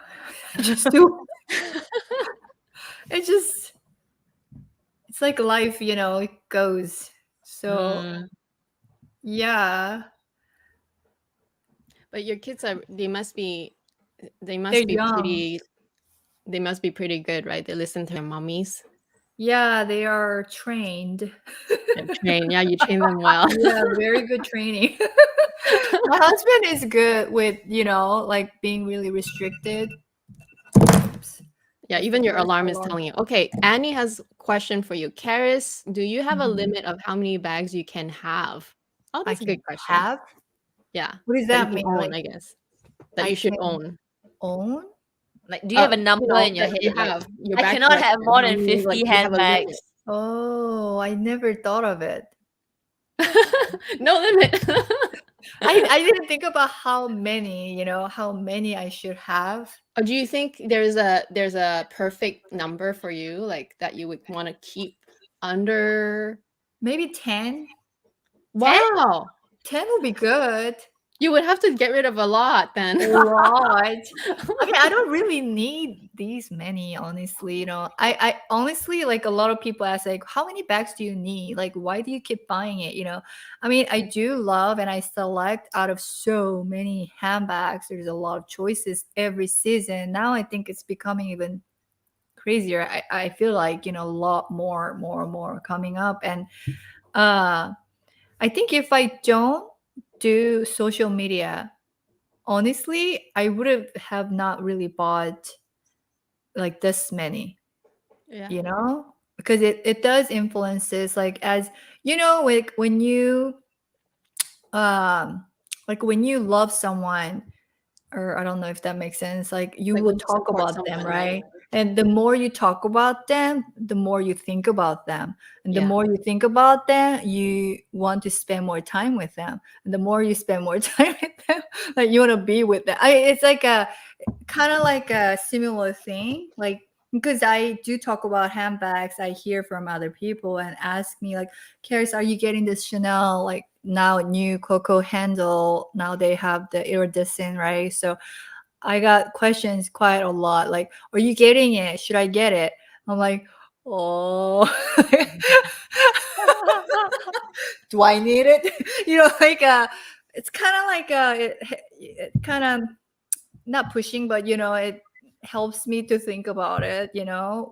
I just do it. It's like life, it goes. So Mm. yeah, But your kids they must be they're young. pretty good, right? They listen to their mommies. Yeah, they are trained. They're trained. Yeah, you train them well. Yeah, very good training. My husband is good with, like being really restricted. Oops. Yeah, That's even the your first alarm is alarm. telling you. Okay, Annie has a question for you. Charis, do you have a Mhm. limit of how many bags you can have? Oh, I that's a can good question. have. Yeah, What does that you that can mean? own, Like I guess. That I you should can own. own? Like, do you have a number in your That you head? Like, have your I bag cannot have collection. more How than many, 50 you have a limit. handbags. Oh, I never thought of it. No limit. I didn't think about how many, how many I should have. Or do you think there's a perfect number for you, like that you would want to keep under? Maybe 10. 10? Wow, 10 will be good. you would have to get rid of a lot then. A lot. I mean, I don't really need these many, honestly. I honestly, like, a lot of people ask, like, how many bags do you need? Like, why do you keep buying it? I mean, I do love and I select out of so many handbags. There's a lot of choices every season. Now I think it's becoming even crazier. I feel like, a lot more coming up. And I think if I don't do social media, honestly, I would have not really bought like this many, Yeah. because it does influences, like, as like when you love someone, or I don't know if that makes sense, like you Like will when you talk support about them, someone, right? right? And the more you talk about them, the more you think about them. And the Yeah. more you think about them, you want to spend more time with them. And the more you spend more time with them, like you want to be with them. It's like a kind of like a similar thing, like, because I do talk about handbags, I hear from other people and ask me like, Charis, are you getting this Chanel, like now new coco handle? Now they have the iridescent, right? So I got questions quite a lot, like, are you getting it? Should I get it? I'm like, oh, do I need it? Like it's kind of like it kind of not pushing, but it helps me to think about it,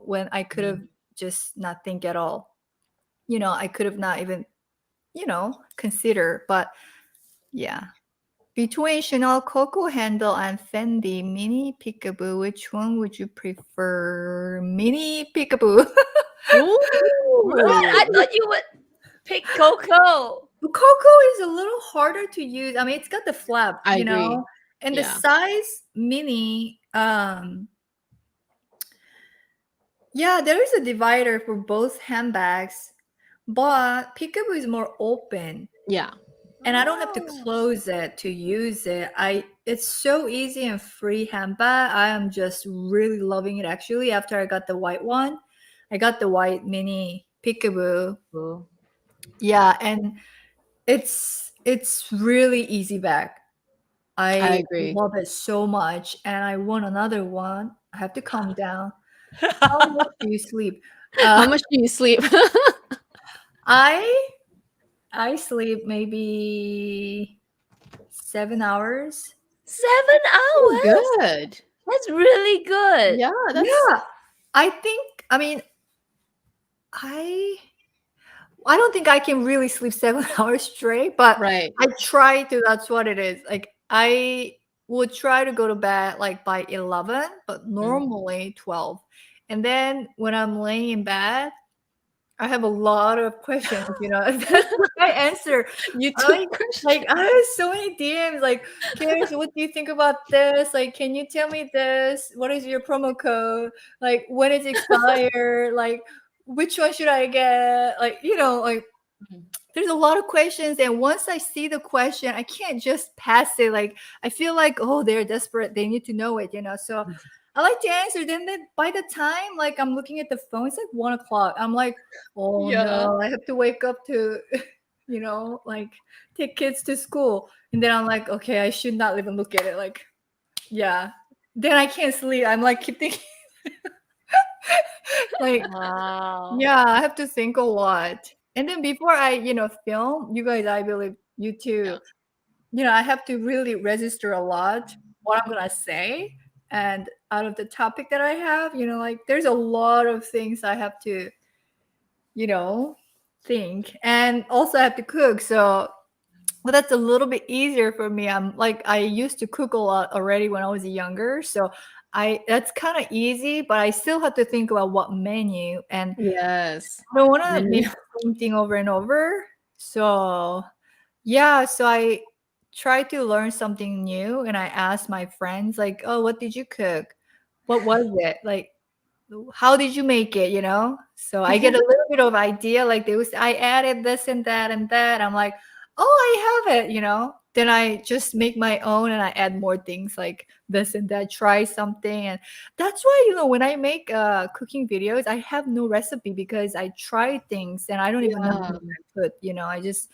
when I could have just not think at all. I could have not even, consider. But yeah, between Chanel Coco handle and Fendi Mini Peekaboo, which one would you prefer? Mini Peekaboo. What? I thought you would pick Coco. Coco is a little harder to use. I mean, it's got the flap, I agree. and the Yeah. size mini. Yeah, there is a divider for both handbags, but Peekaboo is more open, Yeah. and I don't have to Oh. close it to use it. It's so easy and free handbag. I am just really loving it. Actually, after I got the white one, I got the white mini Peekaboo. Cool. Yeah, and it's really easy bag. I I agree. love it so much, and I want another one. I have to calm down. How much do you sleep? How much do you sleep? I I sleep maybe 7 hours. 7 Oh, hours? good. That's really good. Yeah, that's Yeah, I think. I mean, I don't think I can really sleep 7 hours straight, but right. I try to. That's what it is. Like I would try to go to bed like by 11, but normally 12. And then when I'm laying in bed, I have a lot of questions, you know. That's my answer. YouTube Like I have so many DMs like, Charis, what do you think about this? Like, can you tell me this? What is your promo code? Like, when it's expired? Like, which one should I get? Like, you know, like there's a lot of questions, and once I see the question, I can't just pass it. Like, I feel like, oh, they're desperate, they need to know it, you know. So I like to answer. Then by the time like I'm looking at the phone, it's like 1 o'clock. I'm like, oh Yeah. no, I have to wake up to, you know, like take kids to school. And then I'm like, okay, I should not even look at it. Like, yeah. Then I can't sleep. I'm like keep thinking. Like, Wow. yeah, I have to think a lot. And then before I, you know, film, you guys, I believe you too, you know, I have to really register a lot what I'm gonna say. And out of the topic that I have, you know, like there's a lot of things I have to, you know, think. And also I have to cook. So well, that's a little bit easier for me. I'm like I used to cook a lot already when I was younger. So that's kind of easy, but I still have to think about what menu, and Yes. I don't want to Menu. make the same thing over and over. So yeah, so I try to learn something new, and I ask my friends like, "Oh, what did you cook? What was it? Like, how did you make it?" You know? So I get a little bit of idea. Like I added this and that and that. I'm like, "Oh, I have it." You know? Then I just make my own, and I add more things like this and that. Try something, and that's why, you know, when I make cooking videos, I have no recipe because I try things and I don't even know how Yeah. much I put. You know, I just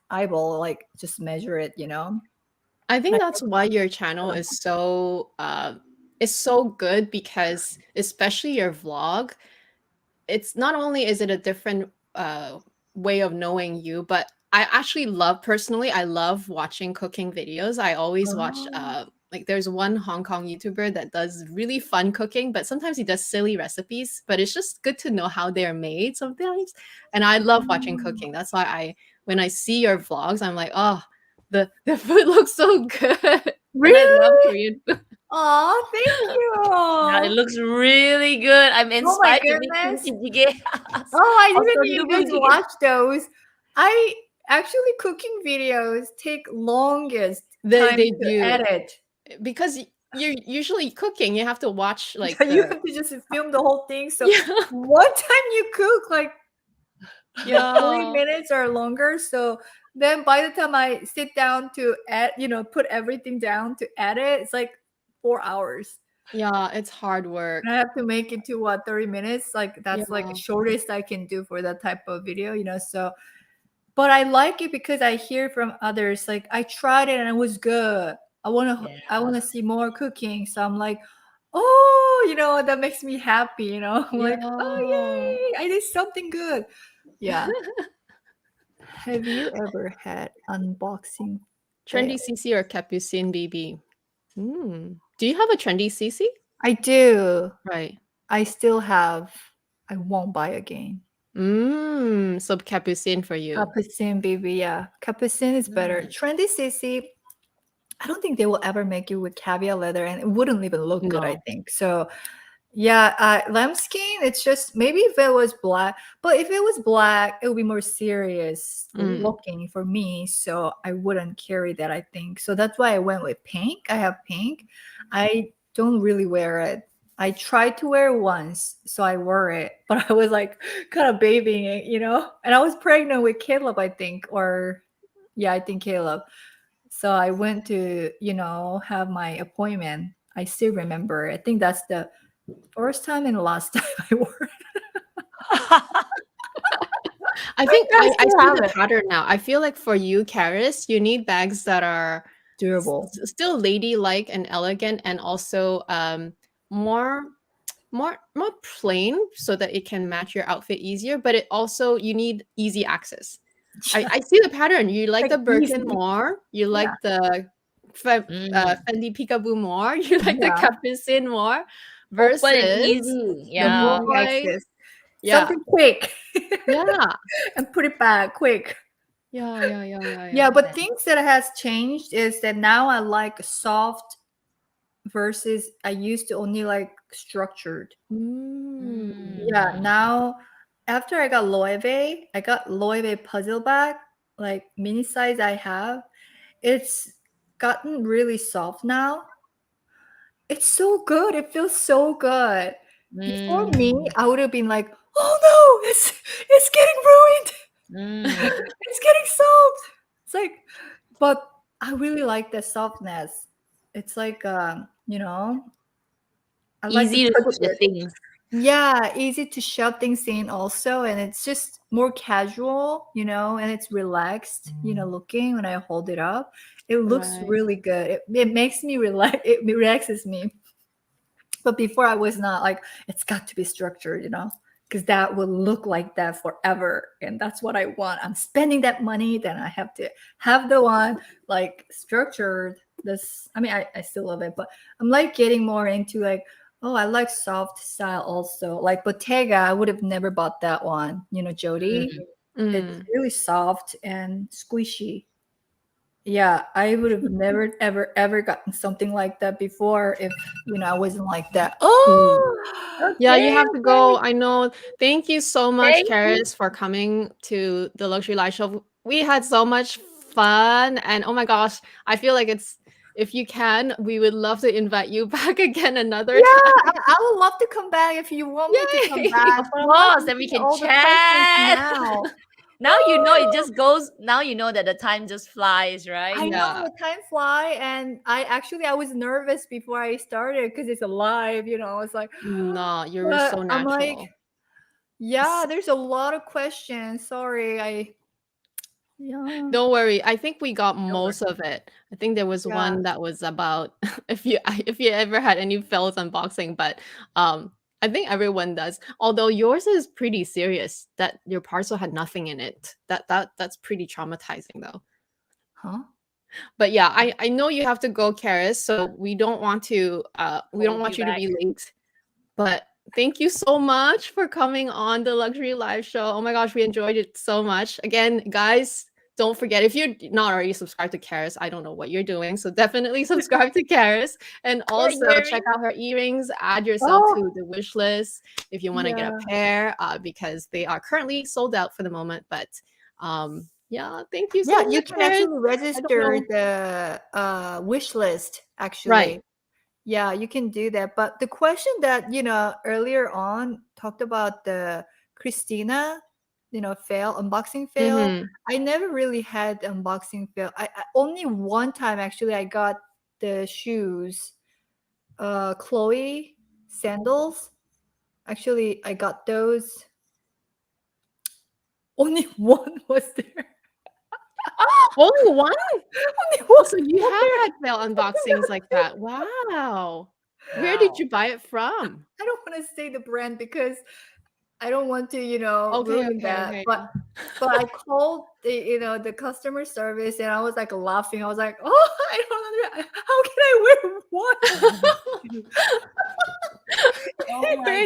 eyeball, like just measure it, you know. I think Like, that's why your channel is so good, because especially your vlog, it's not only is it a different way of knowing you, but I actually love personally, I love watching cooking videos. I always watch oh, like there's one Hong Kong YouTuber that does really fun cooking, but sometimes he does silly recipes, but it's just good to know how they're made sometimes. And I love watching mm. cooking. That's why when I see your vlogs, I'm like, oh, the food looks so good. And I love Really? Korean food. Oh, thank Yeah, it you. looks really good. I'm Oh my inspired to make goodness. kimchi jjigae. Oh, I Or didn't you tandoori guys jjigae. watch those. I actually cooking videos take longest They time they to do, edit. because you're usually cooking, you have to watch like You the have to just film the whole thing. So yeah. one time you cook like 30 Yeah. minutes or longer. So then by the time I sit down to add, you know, put everything down to edit, it's like 4 hours. Yeah, it's hard And I work. have to make it to what, 30 minutes? Like that's like the Yeah. shortest I can do for that type of video, you know. So but I like it because I hear from others like I tried it and it was good. I Yeah. wanna see more cooking. So I'm like, oh, you know, that makes me happy, you know. I'm like, Yeah. oh yay, I did something good. Yeah. Have you ever had unboxing Trendy fail? CC or Capucine BB? Do you have a trendy CC? I do. Right. I still have. I won't buy again. So Capucine for you. Capucine, baby. Yeah. Capucine is better. Mm. Trendy CC, I don't think they will ever make you with caviar leather, and it wouldn't even look good, I No. think. So, yeah, lambskin, it's just maybe if it was black, but if it was black, it would be more serious Mm. looking for me. So I wouldn't carry that, I think. So that's why I went with pink. I have pink. I don't really wear it. I tried to wear it once, so I wore it, but I was like kind of babying it, you know? And I was pregnant with Caleb, I think, or yeah, I think Caleb. So I went to, you know, have my appointment. I still remember. I think that's the first time and last time I wore it. I think I I still see have the it. pattern now. I feel like for you, Charis, you need bags that are Durable. still ladylike and elegant, and also more more plain, so that it can match your outfit easier, but it also you need easy access. I see the pattern. You like Like the Birkin easy. more, you Yeah. like the Mm. Fendi Peekaboo more, you like the Yeah. Capucine more, Open and versus easy. the Yeah. Easy boy. access. Yeah. Something quick. Yeah. And put it back quick. Yeah. Yeah, but things that has changed is that now I like soft versus I used to only like structured. Mm. Yeah, Mm. now after I got Loewe puzzle bag, like mini size I have. It's gotten really soft now. It's so good. It feels so good. Before me, I would have been like, oh no, it's getting ruined. It's getting soft. It's like, but I really like the softness. It's like you know, I like to Easy to touch put the it. things. Yeah, easy to shove things in also, and it's just more casual, and it's relaxed, looking when I hold it up. It looks Right. really good. It makes me relax. It relaxes me. But before I was not like, it's got to be structured, because that will look like that forever. And that's what I want. I'm spending that money, then I have to have the one like structured. I still love it, but I'm like getting more into like, oh, I like soft style also. Like Bottega, I would have never bought that one, Jody. It's really soft and squishy. Yeah, I would have never, ever, ever gotten something like that before if, I wasn't like that. Oh, Yeah, you Okay, have to go. I know. Thank you so much, thank you. Charis, for coming to the Luxury Live Show. We had so much fun, and oh my gosh, I feel like if you can, we would love to invite you back again another yeah, time. I would love to come back if you want me to come Yay! back. Of But I'm not course, then we answering can all the questions chat. now. Now you know it just goes. Now you know that the time just flies, right? I know Yeah. the time fly, and I was nervous before I started because it's alive, I was like, No, you're but so I'm like, natural. yeah, there's a lot of questions. Sorry, yeah, Don't worry. I think we got Don't worry. most of it. I think there was yeah. one that was about if you ever had any fails unboxing, but I think everyone does. Although yours is pretty serious that your parcel had nothing in it. That's pretty traumatizing though. Huh? But yeah, I know you have to go, Karis, so we don't Hold want you you to back. be late. But thank you so much for coming on the Luxury Live Show. Oh my gosh, we enjoyed it so much. Again, guys, don't forget if you're not already subscribed to Karis, I don't know what you're doing. So definitely subscribe to Karis and also check out her earrings. Add yourself Oh, to the wish list if you want to get a yeah. pair because they are currently sold out for the moment. But yeah, thank you so Yeah, much, you can Karis. actually I don't register know. the wish list, actually. Right. Yeah, you can do that. But the question that, earlier on talked about the Christina, unboxing fail. Mm-hmm. I never really had unboxing fail. I only one time actually I got the shoes, Chloe sandals. Actually, I got those. Only one was there. Only one? Only Oh, one so you was have there. had fail unboxings like that. Wow. Where did Wow. you buy it from? I don't want to say the brand because I don't want to, Okay, ruin okay, that. okay. But I called the customer service and I was like laughing. I was like, oh, I don't understand. How can I wear one? Oh my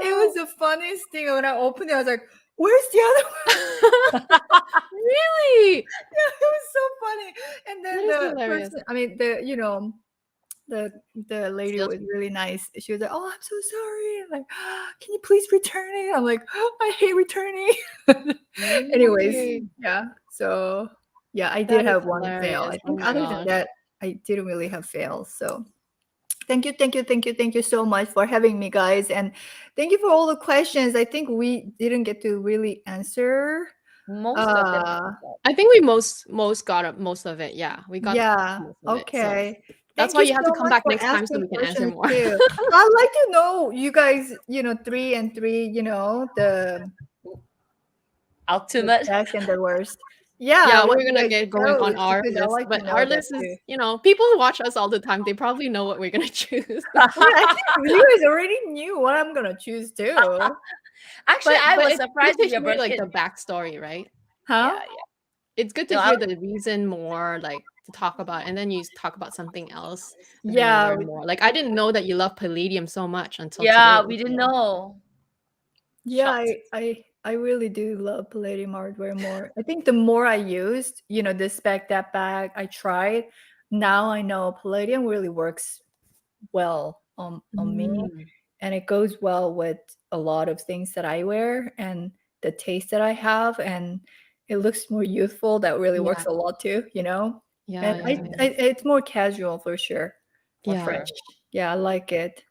It was the funniest thing when I opened it. I was like, where's the other one? Really? Yeah, it was so funny. And That then is the hilarious. person, the lady Sales was really nice. She was like, "Oh, I'm so sorry." I'm like, "Can you please return it?" I'm like, I hate returning. Anyways, Really? yeah. So yeah, I That did is have one fail. hilarious. I Oh think my other than gosh. that, I didn't really have fails. So thank you so much for having me, guys, and thank you for all the questions. I think we didn't get to really answer. Most of them. Uh, I think we most got up most of it. Yeah, we got Yeah. most of it. So Okay. that's Thank why you you have to so come much back for next time so asking we can answer questions more. too. I'd like to know you guys, 3 and 3, the Ultimate. best and the worst. Yeah, Yeah, what we're you gonna guys get going chose on our because I list, like to but know our that list is, too. people watch us all the time. They probably know what we're gonna choose. Yeah, I think you guys already knew what I'm gonna choose too. Actually, I was It's good surprised to with your hear like bracket. the backstory, right? Huh? Yeah, yeah. It's good to No, hear the reason more, like to talk about, and then you talk about something else, and then we Yeah, learn more. Like I didn't know that you love palladium so much until yeah, today. we didn't So. know. yeah, Shocked. I really do love palladium hardware more. I think the more I used, this bag, that bag, I tried. Now I know palladium really works well on me, Mm. and it goes well with a lot of things that I wear. And the taste that I have, and it looks more youthful. That really works Yeah. a lot too, you know. Yeah, And yeah, yeah. it's more casual for sure. For Yeah. sure. Yeah, I like it.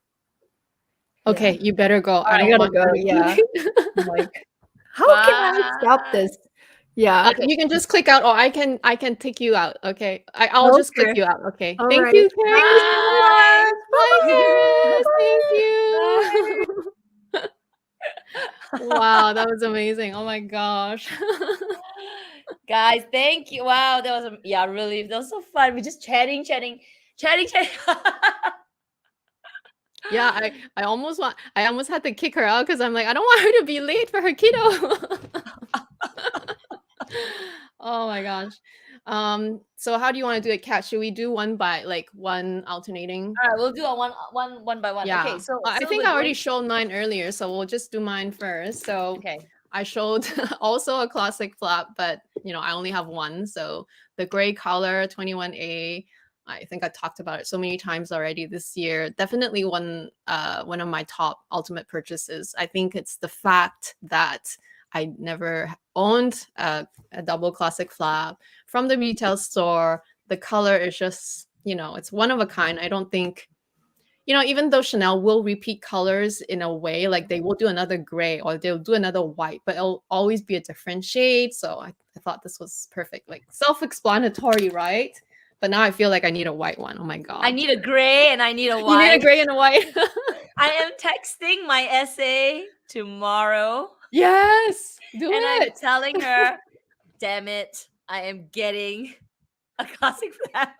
Okay, Yeah. you better go. I I don't gotta want go. her to Yeah. click. I'm like, how can I stop Bye. this? Yeah. Okay. You can just click out, or I can take you out. Okay, I'll just click Okay. you out. Okay, All thank right. you, Thank you Charis. so Bye. much. Bye, Charis. Thank Bye. you. Wow, that was amazing. Oh my gosh. Guys, thank you. Wow, that was yeah, really, that was so fun. We just chatting. Yeah, I almost had to kick her out because I'm like, I don't want her to be late for her kiddo. Oh my gosh. So how do you want to do it, Kat? Should we do one by one alternating? All right, we'll do a one by one. Yeah. Okay, so I so think we're I already going. showed mine earlier, so we'll just do mine first. So Okay. I showed also a classic flap, but I only have one. So the gray color 21A. I think I talked about it so many times already this year. Definitely one of my top ultimate purchases. I think it's the fact that I never owned a double classic flap from the retail store. The color is just, it's one of a kind. I don't think, even though Chanel will repeat colors in a way, like they will do another gray or they'll do another white, but it'll always be a different shade. So I thought this was perfect, like self-explanatory, right? But now I feel like I need a white one. Oh my God. I need a gray and I need a You need a white. gray and a white. I am texting my essay tomorrow. Yes, do And I'm it. telling her, damn it, I am getting a classic flap.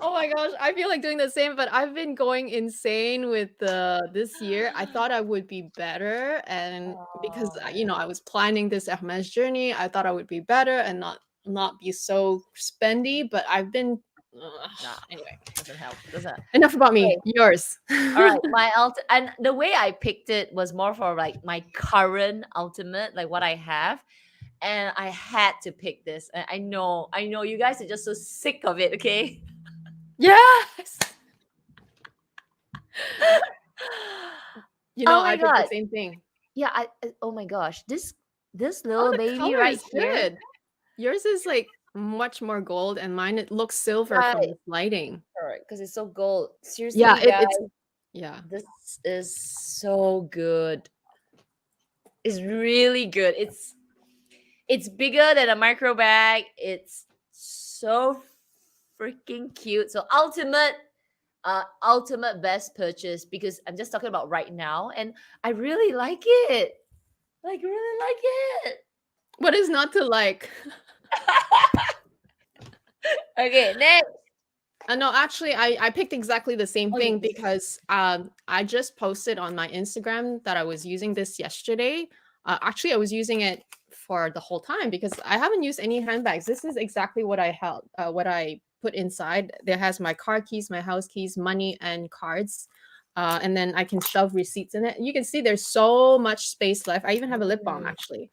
Oh my gosh, I feel like doing the same, but I've been going insane with this year. I thought I would be better, and because I was planning this Hermes journey, I thought I would be better and not be so spendy, but I've been Nah, anyway. doesn't help. Doesn't. Enough about me. Okay. Yours. All right, my and the way I picked it was more for like my current ultimate, like what I have, and I had to pick this. And I know you guys are just so sick of it. Okay. Yes. Oh my I picked the God. same thing. Yeah. Oh my gosh. This Oh, little the baby color right is here. good. Yours is like much more gold, and mine it looks silver from Right. this lighting. Because it's so gold. Seriously, Yeah, guys, yeah. this is so good. It's really good. It's bigger than a micro bag. It's so freaking cute. So ultimate best purchase, because I'm just talking about right now, and I really like it. Like, really like it. What is not to like? Okay, next. No, actually, I picked exactly the same Oh, thing you- because I just posted on my Instagram that I was using this yesterday. Actually, I was using it for the whole time because I haven't used any handbags. This is exactly what I held, what I put inside. There has my car keys, my house keys, money, and cards. And then I can shove receipts in it. You can see there's so much space left. I even have a lip balm actually.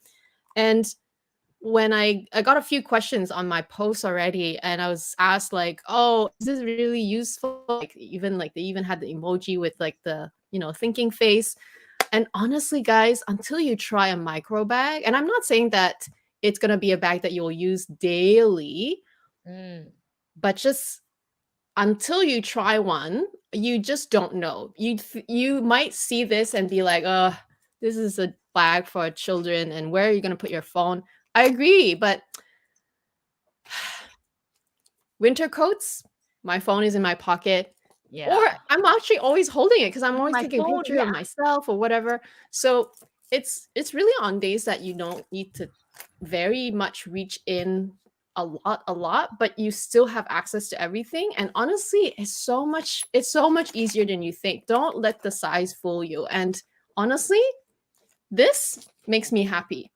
And when I got a few questions on my post already, and I was asked like, oh, is this really useful? Like they even had the emoji with like the thinking face. And honestly, guys, until you try a micro bag, and I'm not saying that it's gonna be a bag that you'll use daily, but just until you try one, you just don't know. You might see this and be like, this is a bag for children, and where are you gonna put your phone? I agree, but winter coats, my phone is in my pocket. Yeah. Or I'm actually always holding it because I'm always My taking a phone, picture of yeah. myself or whatever. So it's really on days that you don't need to very much reach in a lot, but you still have access to everything. And honestly, it's so much easier than you think. Don't let the size fool you. And honestly, this makes me happy.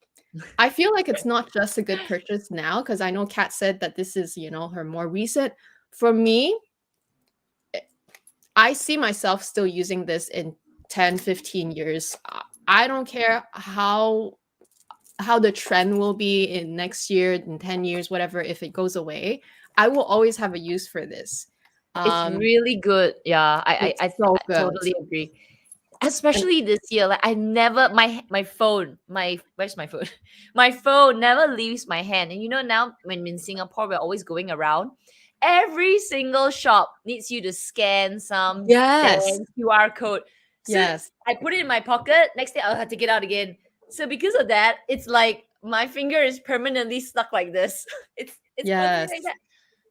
I feel like it's not just a good purchase now, because I know Kat said that this is, her more recent. For me, I see myself still using this in 10, 15 years. I don't care how the trend will be in next year, in 10 years, whatever, if it goes away. I will always have a use for this. It's really good. Yeah, I It's so good. totally agree. especially this year. Like I never my phone, where's my phone? My phone never leaves my hand. And you know, now when in Singapore, we're always going around. Every single shop needs you to scan some Yes. damn QR code. So Yes. I put it in my pocket. Next day I'll have to get out again. So because of that, it's like my finger is permanently stuck like this. It's permanently like Yes. that.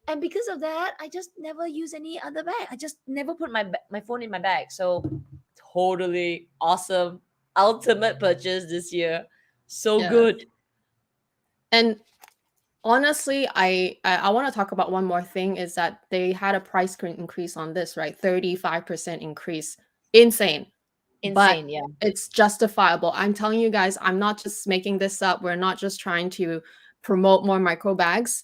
And because of that, I just never use any other bag. I just never put my phone in my bag. So totally awesome, ultimate purchase this year. So Yes. good. And honestly, I want to talk about one more thing is that they had a price increase on this, right? 35% increase. Insane. But Insane, yeah. it's justifiable. I'm telling you guys, I'm not just making this up. We're not just trying to promote more micro bags.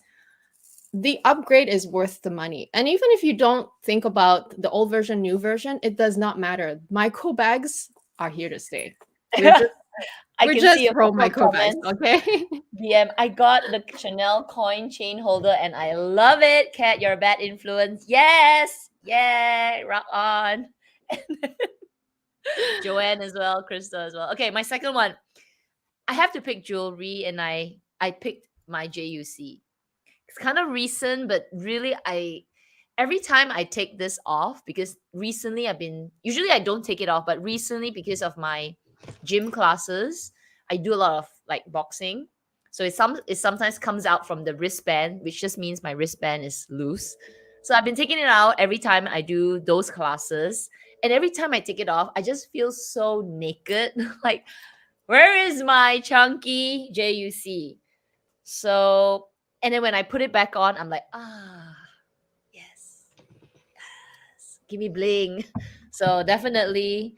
The upgrade is worth the money. And even if you don't think about the old version, new version, it does not matter. Micro bags are here to stay. We're just, I we're can just see a pro couple of micro bags, comments. okay? DM, I got the Chanel coin chain holder and I love it. Kat, you're a bad influence. Yes. Yeah. Rock on. Joanne as well. Krista as well. Okay, my second one. I have to pick jewelry and I picked my JUC. It's kind of recent, but really every time I take this off, because recently usually I don't take it off, but recently because of my gym classes, I do a lot of like boxing. So it sometimes comes out from the wristband, which just means my wristband is loose. So I've been taking it out every time I do those classes. And every time I take it off, I just feel so naked. Like, where is my chunky JUC? So, and then when I put it back on, I'm like, yes, yes, give me bling. So definitely,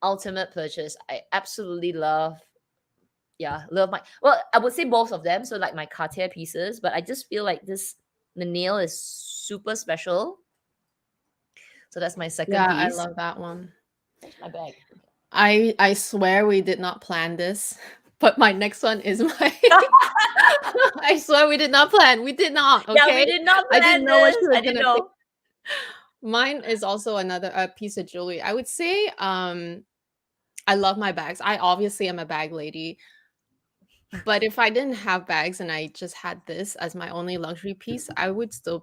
ultimate purchase. I absolutely love. Yeah, love my. Well, I would say both of them. So like my Cartier pieces, but I just feel like the nail is super special. So that's my second Yeah, I piece. love that one. Where's my bag? I swear we did not plan this, but my next one is my I swear we did not plan. We did not, Yeah, okay? we did not I plan didn't know what this. she was I didn't gonna pick. know. Mine is also another piece of jewelry. I would say I love my bags. I obviously am a bag lady, but if I didn't have bags and I just had this as my only luxury piece, I would still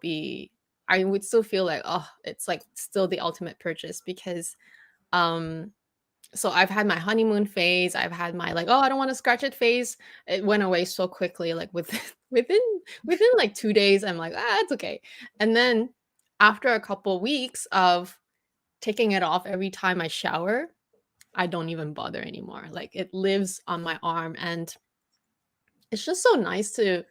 feel like, oh, it's like still the ultimate purchase because um so I've had my honeymoon phase. I've had my like, oh, I don't want to scratch it phase. It went away so quickly, like within like 2 days. I'm like, it's okay. And then after a couple weeks of taking it off every time I shower, I don't even bother anymore. Like it lives on my arm, and it's just so nice to,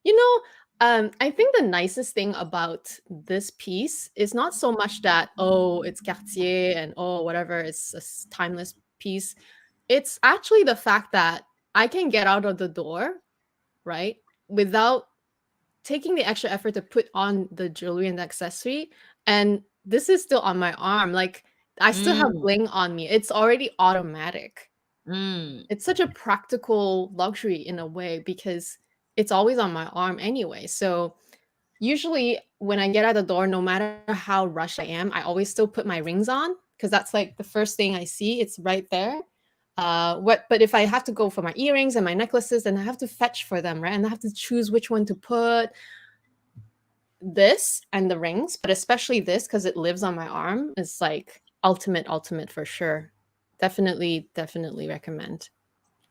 you know. I think the nicest thing about this piece is not so much that, oh, it's Cartier and oh, whatever, it's a timeless piece. It's actually the fact that I can get out of the door, right, without taking the extra effort to put on the jewelry and the accessory. And this is still on my arm. Like I still have Mm, bling on me. It's already automatic. mm. It's such a practical luxury in a way because it's always on my arm anyway. So usually when I get out the door, no matter how rushed I am, I always still put my rings on because that's like the first thing I see. It's right there. But if I have to go for my earrings and my necklaces, then I have to fetch for them, right? And I have to choose which one to put. This and the rings, but especially this because it lives on my arm, is like ultimate for sure. Definitely recommend.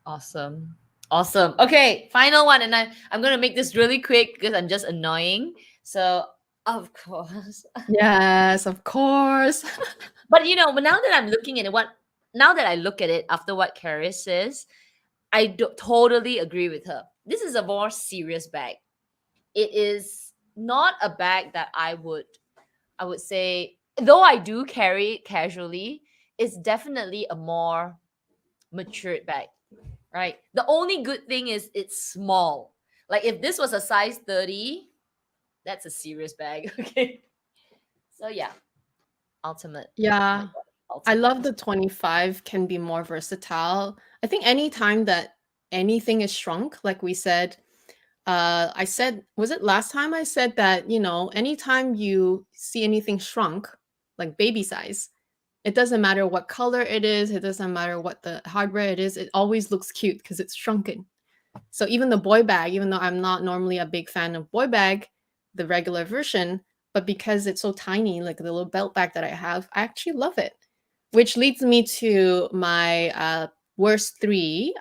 Awesome. Awesome. Okay, final one. And I'm going to make this really quick because I'm just annoying. So, of course. Yes, of course. But now that I'm looking at it, now that I look at it after what Charis says, I totally agree with her. This is a more serious bag. It is not a bag that I would say, though I do carry it casually, it's definitely a more matured bag. Right. The only good thing is it's small. Like if this was a size 30, that's a serious bag. Okay. So yeah, ultimate. Yeah. I Ultimate. love the 25 can be more versatile. I think anytime that anything is shrunk, like we said, I said, was it last time I said that, anytime you see anything shrunk, like baby size, It doesn't matter what color it is. It doesn't matter what the hardware it is. It always looks cute because it's shrunken. So even the boy bag, even though I'm not normally a big fan of boy bag, the regular version, but because it's so tiny, like the little belt bag that I have, I actually love it. Which leads me to my worst 3,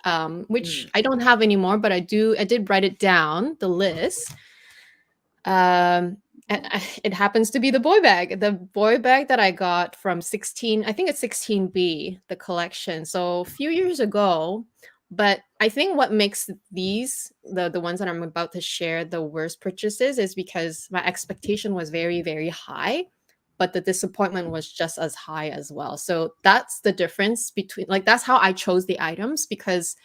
which I don't have anymore, but I did write it down, the list. It happens to be the boy bag that I got from 16, I think it's 16B, the collection. So a few years ago, but I think what makes these, the ones that I'm about to share, the worst purchases is because my expectation was very, very high, but the disappointment was just as high as well. So that's the difference between, like, that's how I chose the items, because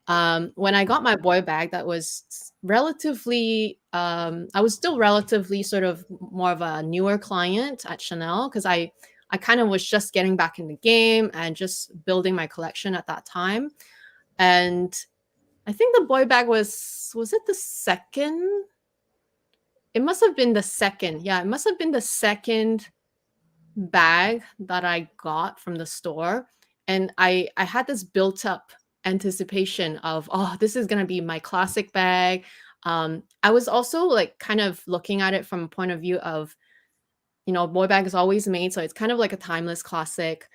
when I got my boy bag, that was relatively, I was still relatively sort of more of a newer client at Chanel, because I kind of was just getting back in the game and just building my collection at that time. And I think the boy bag was it the second? It must have been the second. Yeah, it must have been the second bag that I got from the store. And I had this built up anticipation of, oh, this is going to be my classic bag. I was also like kind of looking at it from a point of view of, boy bag is always made, so it's kind of like a timeless classic.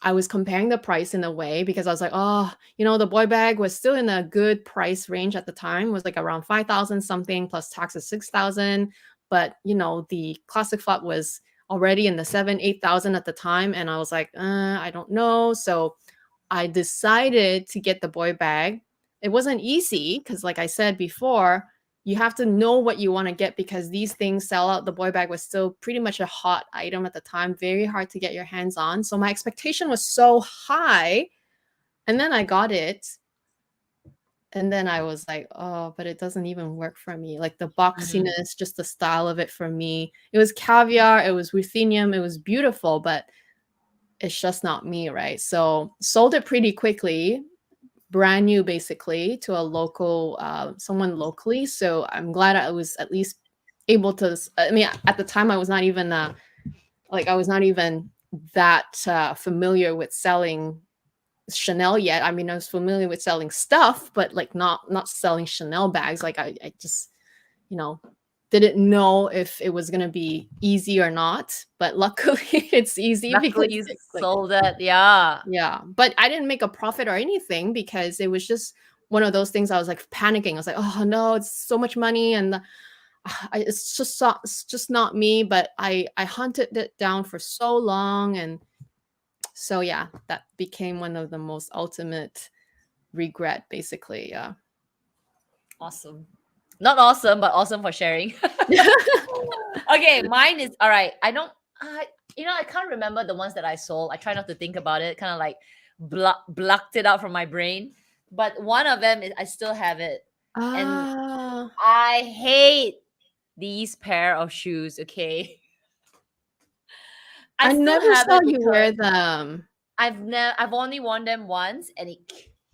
I was comparing the price in a way because I was like, oh, the boy bag was still in a good price range at the time. It was like around 5,000 something plus tax of 6,000. But, the classic flat was already in the 7,000-8,000 at the time. And I was like, I don't know. So I decided to get the boy bag. It wasn't easy because, like I said before, you have to know what you want to get because these things sell out. The boy bag was still pretty much a hot item at the time, very hard to get your hands on. So my expectation was so high. And then I got it. And then I was like, oh, but it doesn't even work for me. Like the boxiness, just the style of it for me. It was caviar, it was ruthenium, it was beautiful, but it's just not me, right? So sold it pretty quickly. Brand new, basically, to a local, someone locally. So I'm glad I was at least able to. I mean, at the time, I was not even that familiar with selling Chanel yet. I mean, I was familiar with selling stuff, but like not selling Chanel bags. Like I just, didn't know if it was gonna be easy or not. But luckily, it's easy. Luckily, because you sold it. Yeah. Yeah, but I didn't make a profit or anything because it was just one of those things. I was like panicking. I was like, oh no, it's so much money, and it's just not me. But I hunted it down for so long, and so yeah, that became one of the most ultimate regret, basically. Yeah. Awesome. Not awesome, but awesome for sharing. Okay, mine is all right. I can't remember the ones that I sold. I try not to think about it, kind of like blocked it out from my brain. But one of them is I still have it. And I hate these pair of shoes, okay? I still never have saw it you wear because them. I've only worn them once and it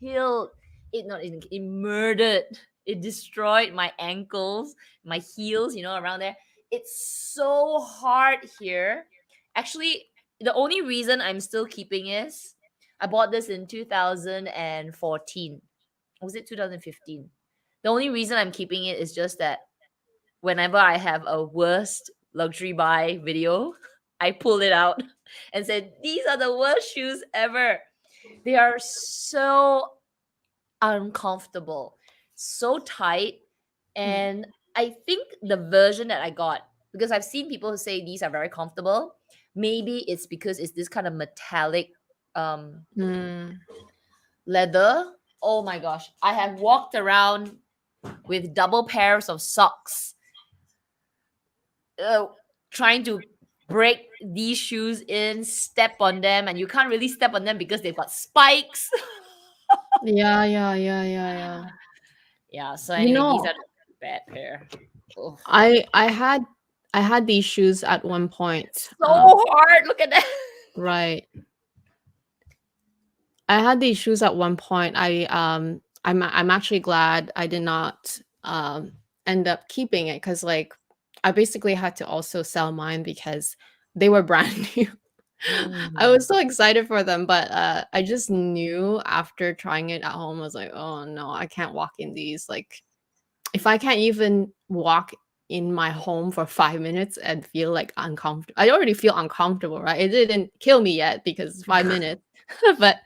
killed it, not it murdered, it destroyed my ankles, my heels, around there. It's so hard here. Actually, the only reason I'm still keeping is I bought this in 2014. Was it 2015? The only reason I'm keeping it is just that whenever I have a worst luxury buy video, I pull it out and said, these are the worst shoes ever. They are so uncomfortable, so tight. And I think the version that I got, because I've seen people say these are very comfortable, maybe it's because it's this kind of metallic leather. Oh my gosh. I have walked around with double pairs of socks trying to break these shoes in, step on them, and you can't really step on them because they've got spikes. Yeah. Yeah, so anyway, these are the bad pair. Ugh. I had these shoes at one point. So hard. Look at that. Right. I had these shoes at one point. I'm actually glad I did not end up keeping it because like I basically had to also sell mine because they were brand new. I was so excited for them, but I just knew after trying it at home, I was like, oh no, I can't walk in these. Like, if I can't even walk in my home for 5 minutes and feel like uncomfortable, I already feel uncomfortable, right? It didn't kill me yet because it's 5 minutes, but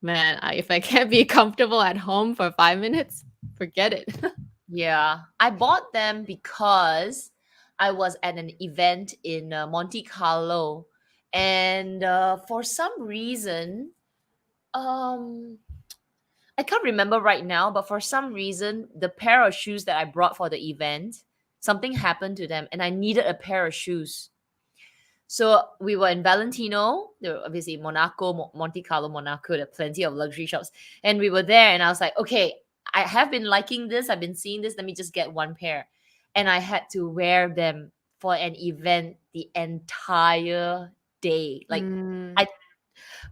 man, if I can't be comfortable at home for 5 minutes, forget it. Yeah, I bought them because I was at an event in Monte Carlo, and for some reason, um, I can't remember right now, but for some reason, the pair of shoes that I brought for the event, something happened to them, and I needed a pair of shoes. So we were in Valentino, there were obviously Monaco, Monte Carlo, Monaco. There are plenty of luxury shops, and we were there. And I was like, okay, I have been liking this. I've been seeing this. Let me just get one pair, and I had to wear them for an event the entire day. Like, Mm, I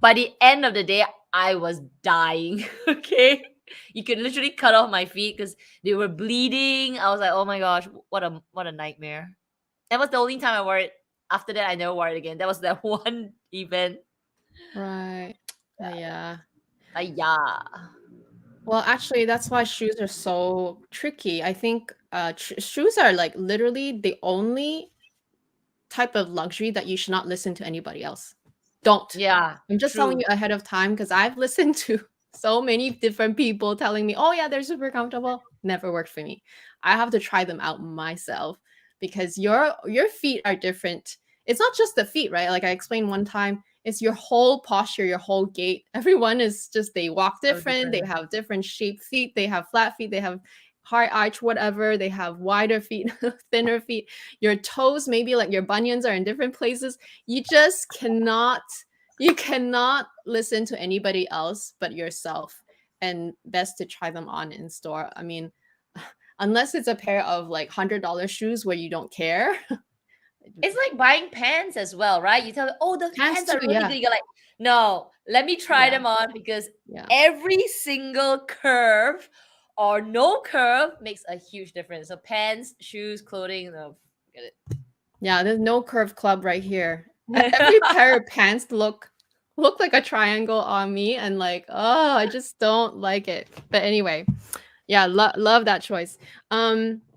by the end of the day, I was dying. Okay, you could literally cut off my feet because they were bleeding. I was like, oh my gosh, what a nightmare. That was the only time I wore it. After that, I never wore it again. That was that one event. right. Yeah. Yeah. Well, actually, that's why shoes are so tricky. I think shoes are like literally the only type of luxury that you should not listen to anybody else. Don't. Yeah. I'm just telling True. you ahead of time because I've listened to so many different people telling me, oh, yeah, they're super comfortable. Never worked for me. I have to try them out myself because your feet are different. It's not just the feet, right? Like I explained one time, it's your whole posture, your whole gait. Everyone is just, they walk So different. They different. have different shaped feet. They have flat feet. They have high arch, whatever. They have wider feet, thinner feet. Your toes, maybe like your bunions are in different places. You cannot listen to anybody else but yourself, and best to try them on in store. I mean, unless it's a pair of like $100 shoes where you don't care. It's like buying pants as well, right? You tell them, oh, the Pants pants too, are really yeah. good. You're like, no, let me try Yeah. them on because Yeah. every single curve or no curve makes a huge difference. So pants, shoes, clothing, no, forget Yeah, there's no curve club right here. Every it. pair of pants look like a triangle on me, and like, oh, I just don't like it. But anyway, yeah, love that choice.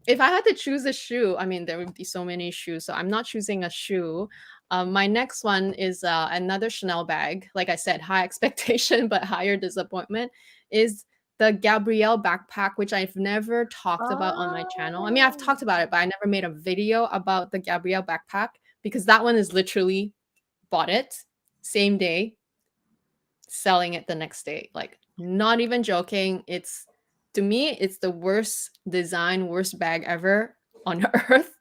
If I had to choose a shoe, I mean, there would be so many shoes, so I'm not choosing a shoe. My next one is another Chanel bag. Like I said, high expectation but higher disappointment is the Gabrielle backpack, which I've never talked about on my channel. I mean, I've Oh. talked about it, but I never made a video about the Gabrielle backpack because that one is literally bought it same day, selling it the next day. Like, not even joking. It's, to me, it's the worst design, worst bag ever on earth.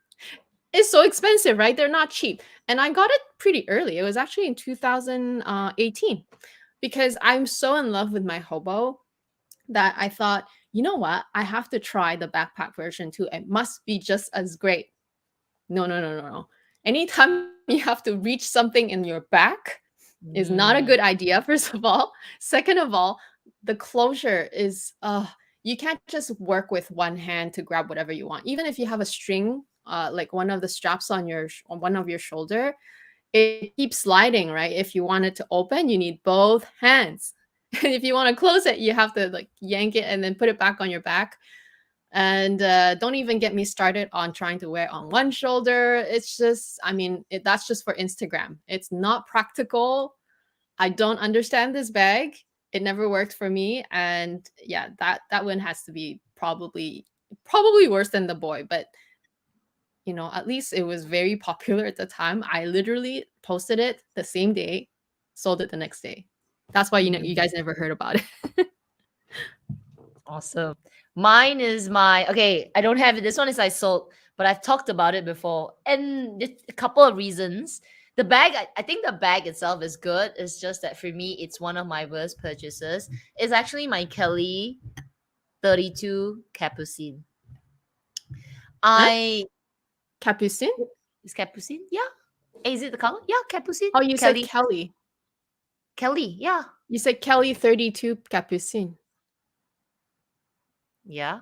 It's so expensive, right? They're not cheap. And I got it pretty early. It was actually in 2018 because I'm so in love with my hobo that I thought, you know what? I have to try the backpack version too. It must be just as great. No, no, no, no, no. Anytime you have to reach something in your back is not a Mm. good idea, first of all. Second of all, the closure is you can't just work with one hand to grab whatever you want. Even if you have a string, like one of the straps on on one of your shoulder, it keeps sliding, right? If you want it to open, you need both hands. And if you want to close it, you have to like yank it and then put it back on your back. And don't even get me started on trying to wear it on one shoulder. It's just, I mean, that's just for Instagram. It's not practical. I don't understand this bag. It never worked for me. And yeah, that one has to be probably worse than the boy, but at least it was very popular at the time. I literally posted it the same day, sold it the next day. That's why you Mm. guys never heard about it. Awesome. Mine is okay, I don't have it. This one is I sold, but I've talked about it before. And it's a couple of reasons. The bag, I think the bag itself is good. It's just that for me, it's one of my worst purchases. It's actually my Kelly 32 Capucine. Huh? I Capucine? is Capucine? Yeah. Is it the color? Yeah, Capucine. Oh, you said Kelly. Kelly. Kelly. Yeah. You said Kelly 32 Capucine. Yeah.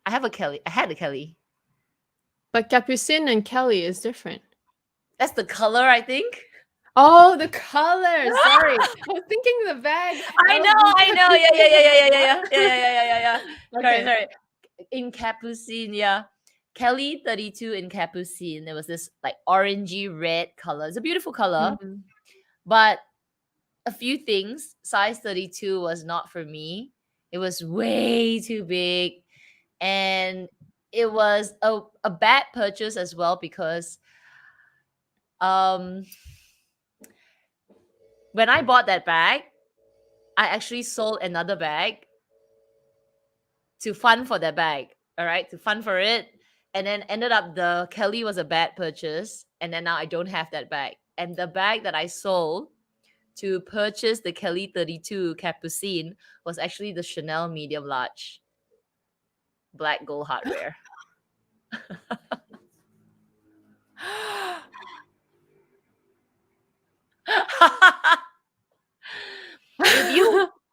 I have a Kelly. I had a Kelly. But Capucine and Kelly is different. That's the color, I think. Oh, the color. Sorry. I was thinking the bag. I was know. Yeah. Sorry, Okay. sorry. In capucine, yeah. Kelly 32 in capucine. There was this like orangey red color. It's a beautiful color, Mhm. but a few things. Size 32 was not for me. It was way too big. And it was a bad purchase as well because um when I bought that bag, I actually sold another bag to fund for that bag. All right, to fund for it. And then ended up the Kelly was a bad purchase. And then now I don't have that bag. And the bag that I sold to purchase the Kelly 32 Capucine was actually the Chanel medium large black gold hardware.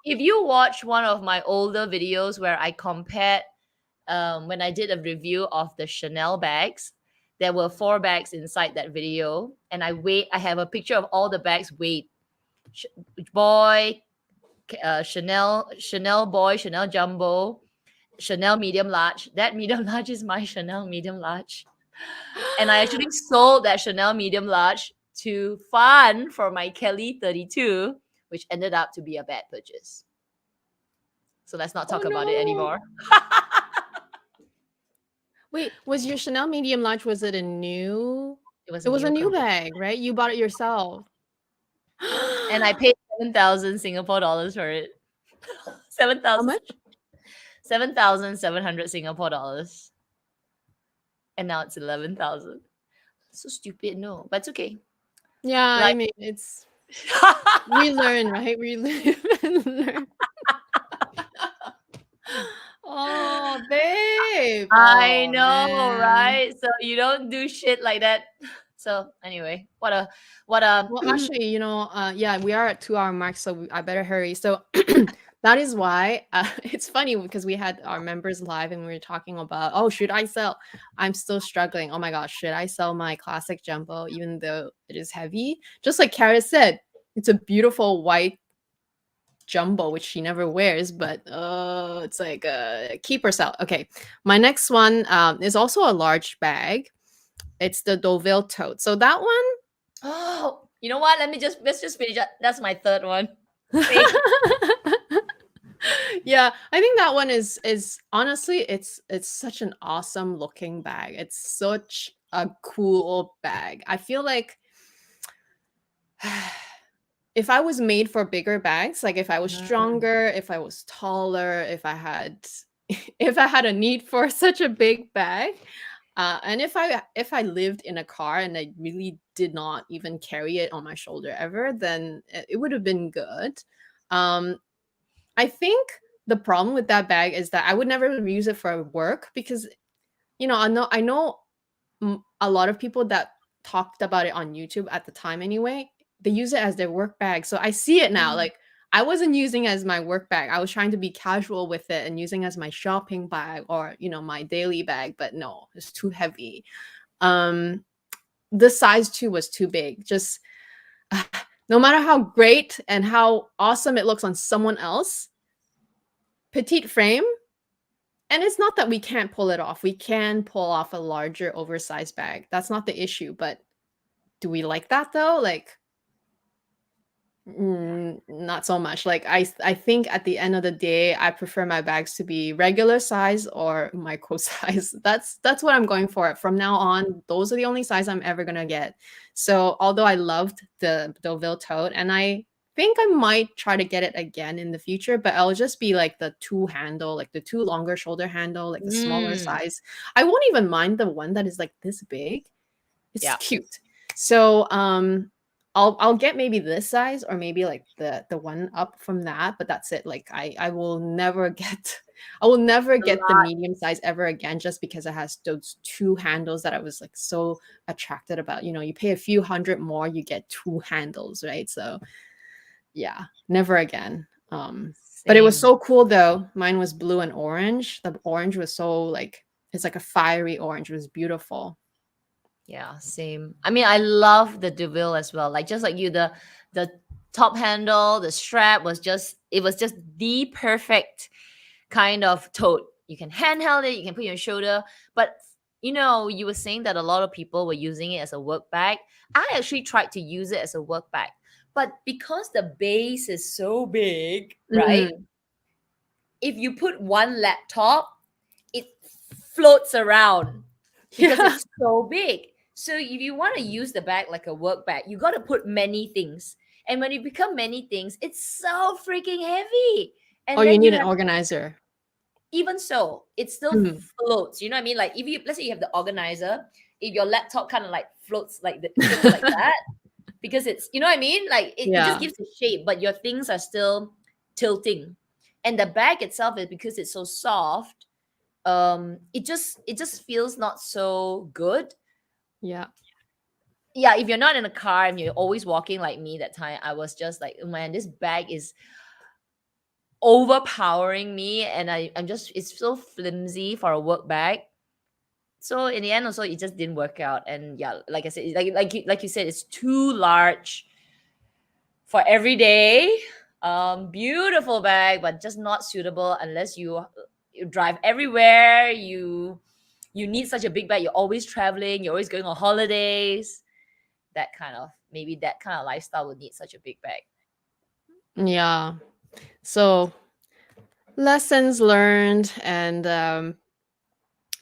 If you watch one of my older videos where I compared when I did a review of the Chanel bags, there were 4 bags inside that video, and I have a picture of all the bags weight. Boy, Chanel boy, Chanel jumbo, Chanel medium large. That medium large is my Chanel medium large. And I actually sold that Chanel medium large to fund for my Kelly 32, which ended up to be a bad purchase. So let's not talk about it anymore. Wait, was your Chanel medium large, was it a new? It was It was a new complete. bag, right? You bought it yourself. And I paid 7,000 Singapore dollars for it. How 7,000. much? 7,700 Singapore dollars. And now it's 11,000. So stupid, no, but it's okay. Yeah, I Like- mean, it's we learn, right? We live and learn. Oh, babe. I Oh, know, man. right? So you don't do shit like that. So anyway, what a Well, actually, yeah, we are at 2-hour mark, so I better hurry. So that is why it's funny because we had our members live and we were talking about, oh, should I sell? I'm still struggling. Oh my gosh, should I sell my classic jumbo even though it is heavy? Just like Charis said, it's a beautiful white jumbo which she never wears, but it's like keep or sell. Okay, my next one is also a large bag. It's the Deauville tote. So that one. Oh, you know what? Let's just finish that. That's my third one. Yeah, I think that one is honestly it's such an awesome looking bag. It's such a cool bag. I feel like if I was made for bigger bags, like if I was stronger, if I was taller, if I had if I had a need for such a big bag, and if I lived in a car and I really did not even carry it on my shoulder ever, then it would have been good. I think the problem with that bag is that I would never use it for work because, I know a lot of people that talked about it on YouTube at the time anyway. They use it as their work bag. So I see it now. Like I wasn't using it as my work bag. I was trying to be casual with it and using it as my shopping bag or, my daily bag, but no, it's too heavy. The size too was too big. Just no matter how great and how awesome it looks on someone else, petite frame, and it's not that we can't pull it off. We can pull off a larger oversized bag. That's not the issue, but do we like that though? Like not so much. Like I think at the end of the day, I prefer my bags to be regular size or micro size. That's what I'm going for. From now on, those are the only size I'm ever gonna get. So although I loved the Deauville tote, and I think I might try to get it again in the future, but I'll just be like the 2 handle, like the 2 longer shoulder handle, like the smaller size. I won't even mind the one that is like this big. It's cute. So I'll get maybe this size or maybe like the one up from that, but that's it. Like I will never get the medium size ever again just because it has those 2 handles that I was like so attracted about. You pay a few hundred more, you get 2 handles, right? So yeah, never again. But it was so cool though. Mine was blue and orange. The orange was so like it's like a fiery orange. It was beautiful. Yeah, same. I mean, I love the Deville as well. Like just like you, the top handle, the strap was just the perfect kind of tote. You can handheld it, you can put it on your shoulder. But you were saying that a lot of people were using it as a work bag. I actually tried to use it as a work bag. But because the base is so big, right? Mm. If you put one laptop, it floats around because Yeah. it's so big. So if you want to use the bag like a work bag, you got to put many things. And when you become many things, it's so freaking heavy. Oh, And you then you need an have, organizer. even so, it still Mm. floats. You know what I mean? Like if you, let's say you have the organizer, if your laptop kind of like floats like tilts like that, because it's, you know what I mean? Like it just Yeah. gives a shape, but your things are still tilting. And the bag itself is, because it's so soft, it just feels not so good. Yeah. Yeah, if you're not in a car and you're always walking like me, that time I was just like, oh man, this bag is overpowering me, and I'm just, it's so flimsy for a work bag. So in the end also it just didn't work out. And yeah, like I said, like you said, it's too large for every day. Beautiful bag, but just not suitable unless you drive everywhere. You need such a big bag. You're always traveling. You're always going on holidays. Maybe that kind of lifestyle would need such a big bag. Yeah. So lessons learned, and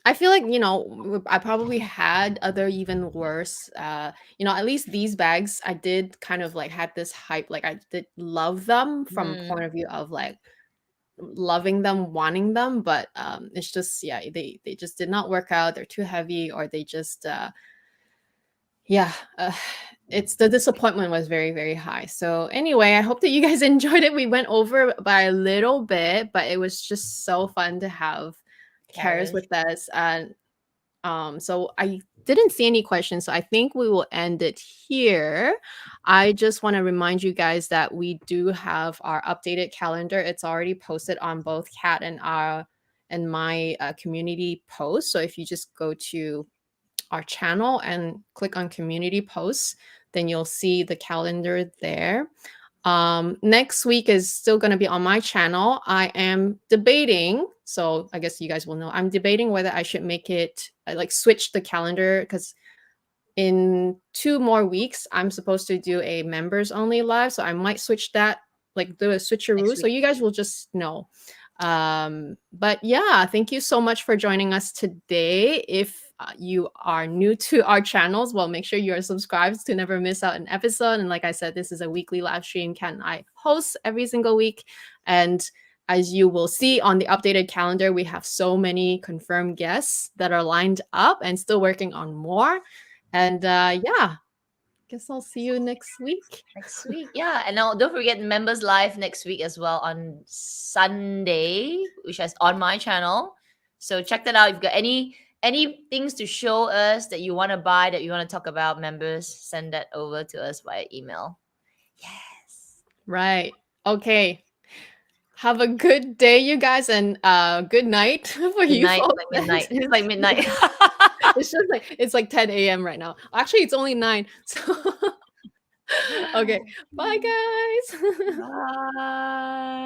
I feel like, I probably had other even worse. At least these bags, I did kind of like had this hype. Like I did love them from point Mm, of view of like loving them, wanting them, but it's just, yeah, they just did not work out. They're too heavy, or they just yeah, it's the disappointment was very, very high. So anyway, I hope that you guys enjoyed it. We went over by a little bit, but it was just so fun to have Charis Charis. with us. And so I didn't see any questions, so I think we will end it here. I just want to remind you guys that we do have our updated calendar. It's already posted on both Kat and my community post. So if you just go to our channel and click on community posts, then you'll see the calendar there. Next week is still going to be on my channel. I am debating, so I guess you guys will know, I'm debating whether I should make it like switch the calendar, because in 2 more weeks I'm supposed to do a members only live, so I might switch that, like do a switcheroo, Next so week. you guys will just know. But yeah, thank you so much for joining us today. If you are new to our channels, well, make sure you are subscribed to never miss out an episode. And like I said, this is a weekly live stream Kat and I host every single week. And as you will see on the updated calendar, we have so many confirmed guests that are lined up and still working on more. And yeah, guess I'll see you next week. Next week. Yeah. And now don't forget members live next week as well on Sunday, which is on my channel. So check that out. If you've got any things to show us that you want to buy, that you want to talk about, members, send that over to us via email. Yes. Right. Okay. Have a good day, you guys, and good night for Good you night. folks. Like midnight. It's like midnight. It's just like it's like 10 a.m. right now. Actually, it's only 9. So okay. Bye guys. Bye.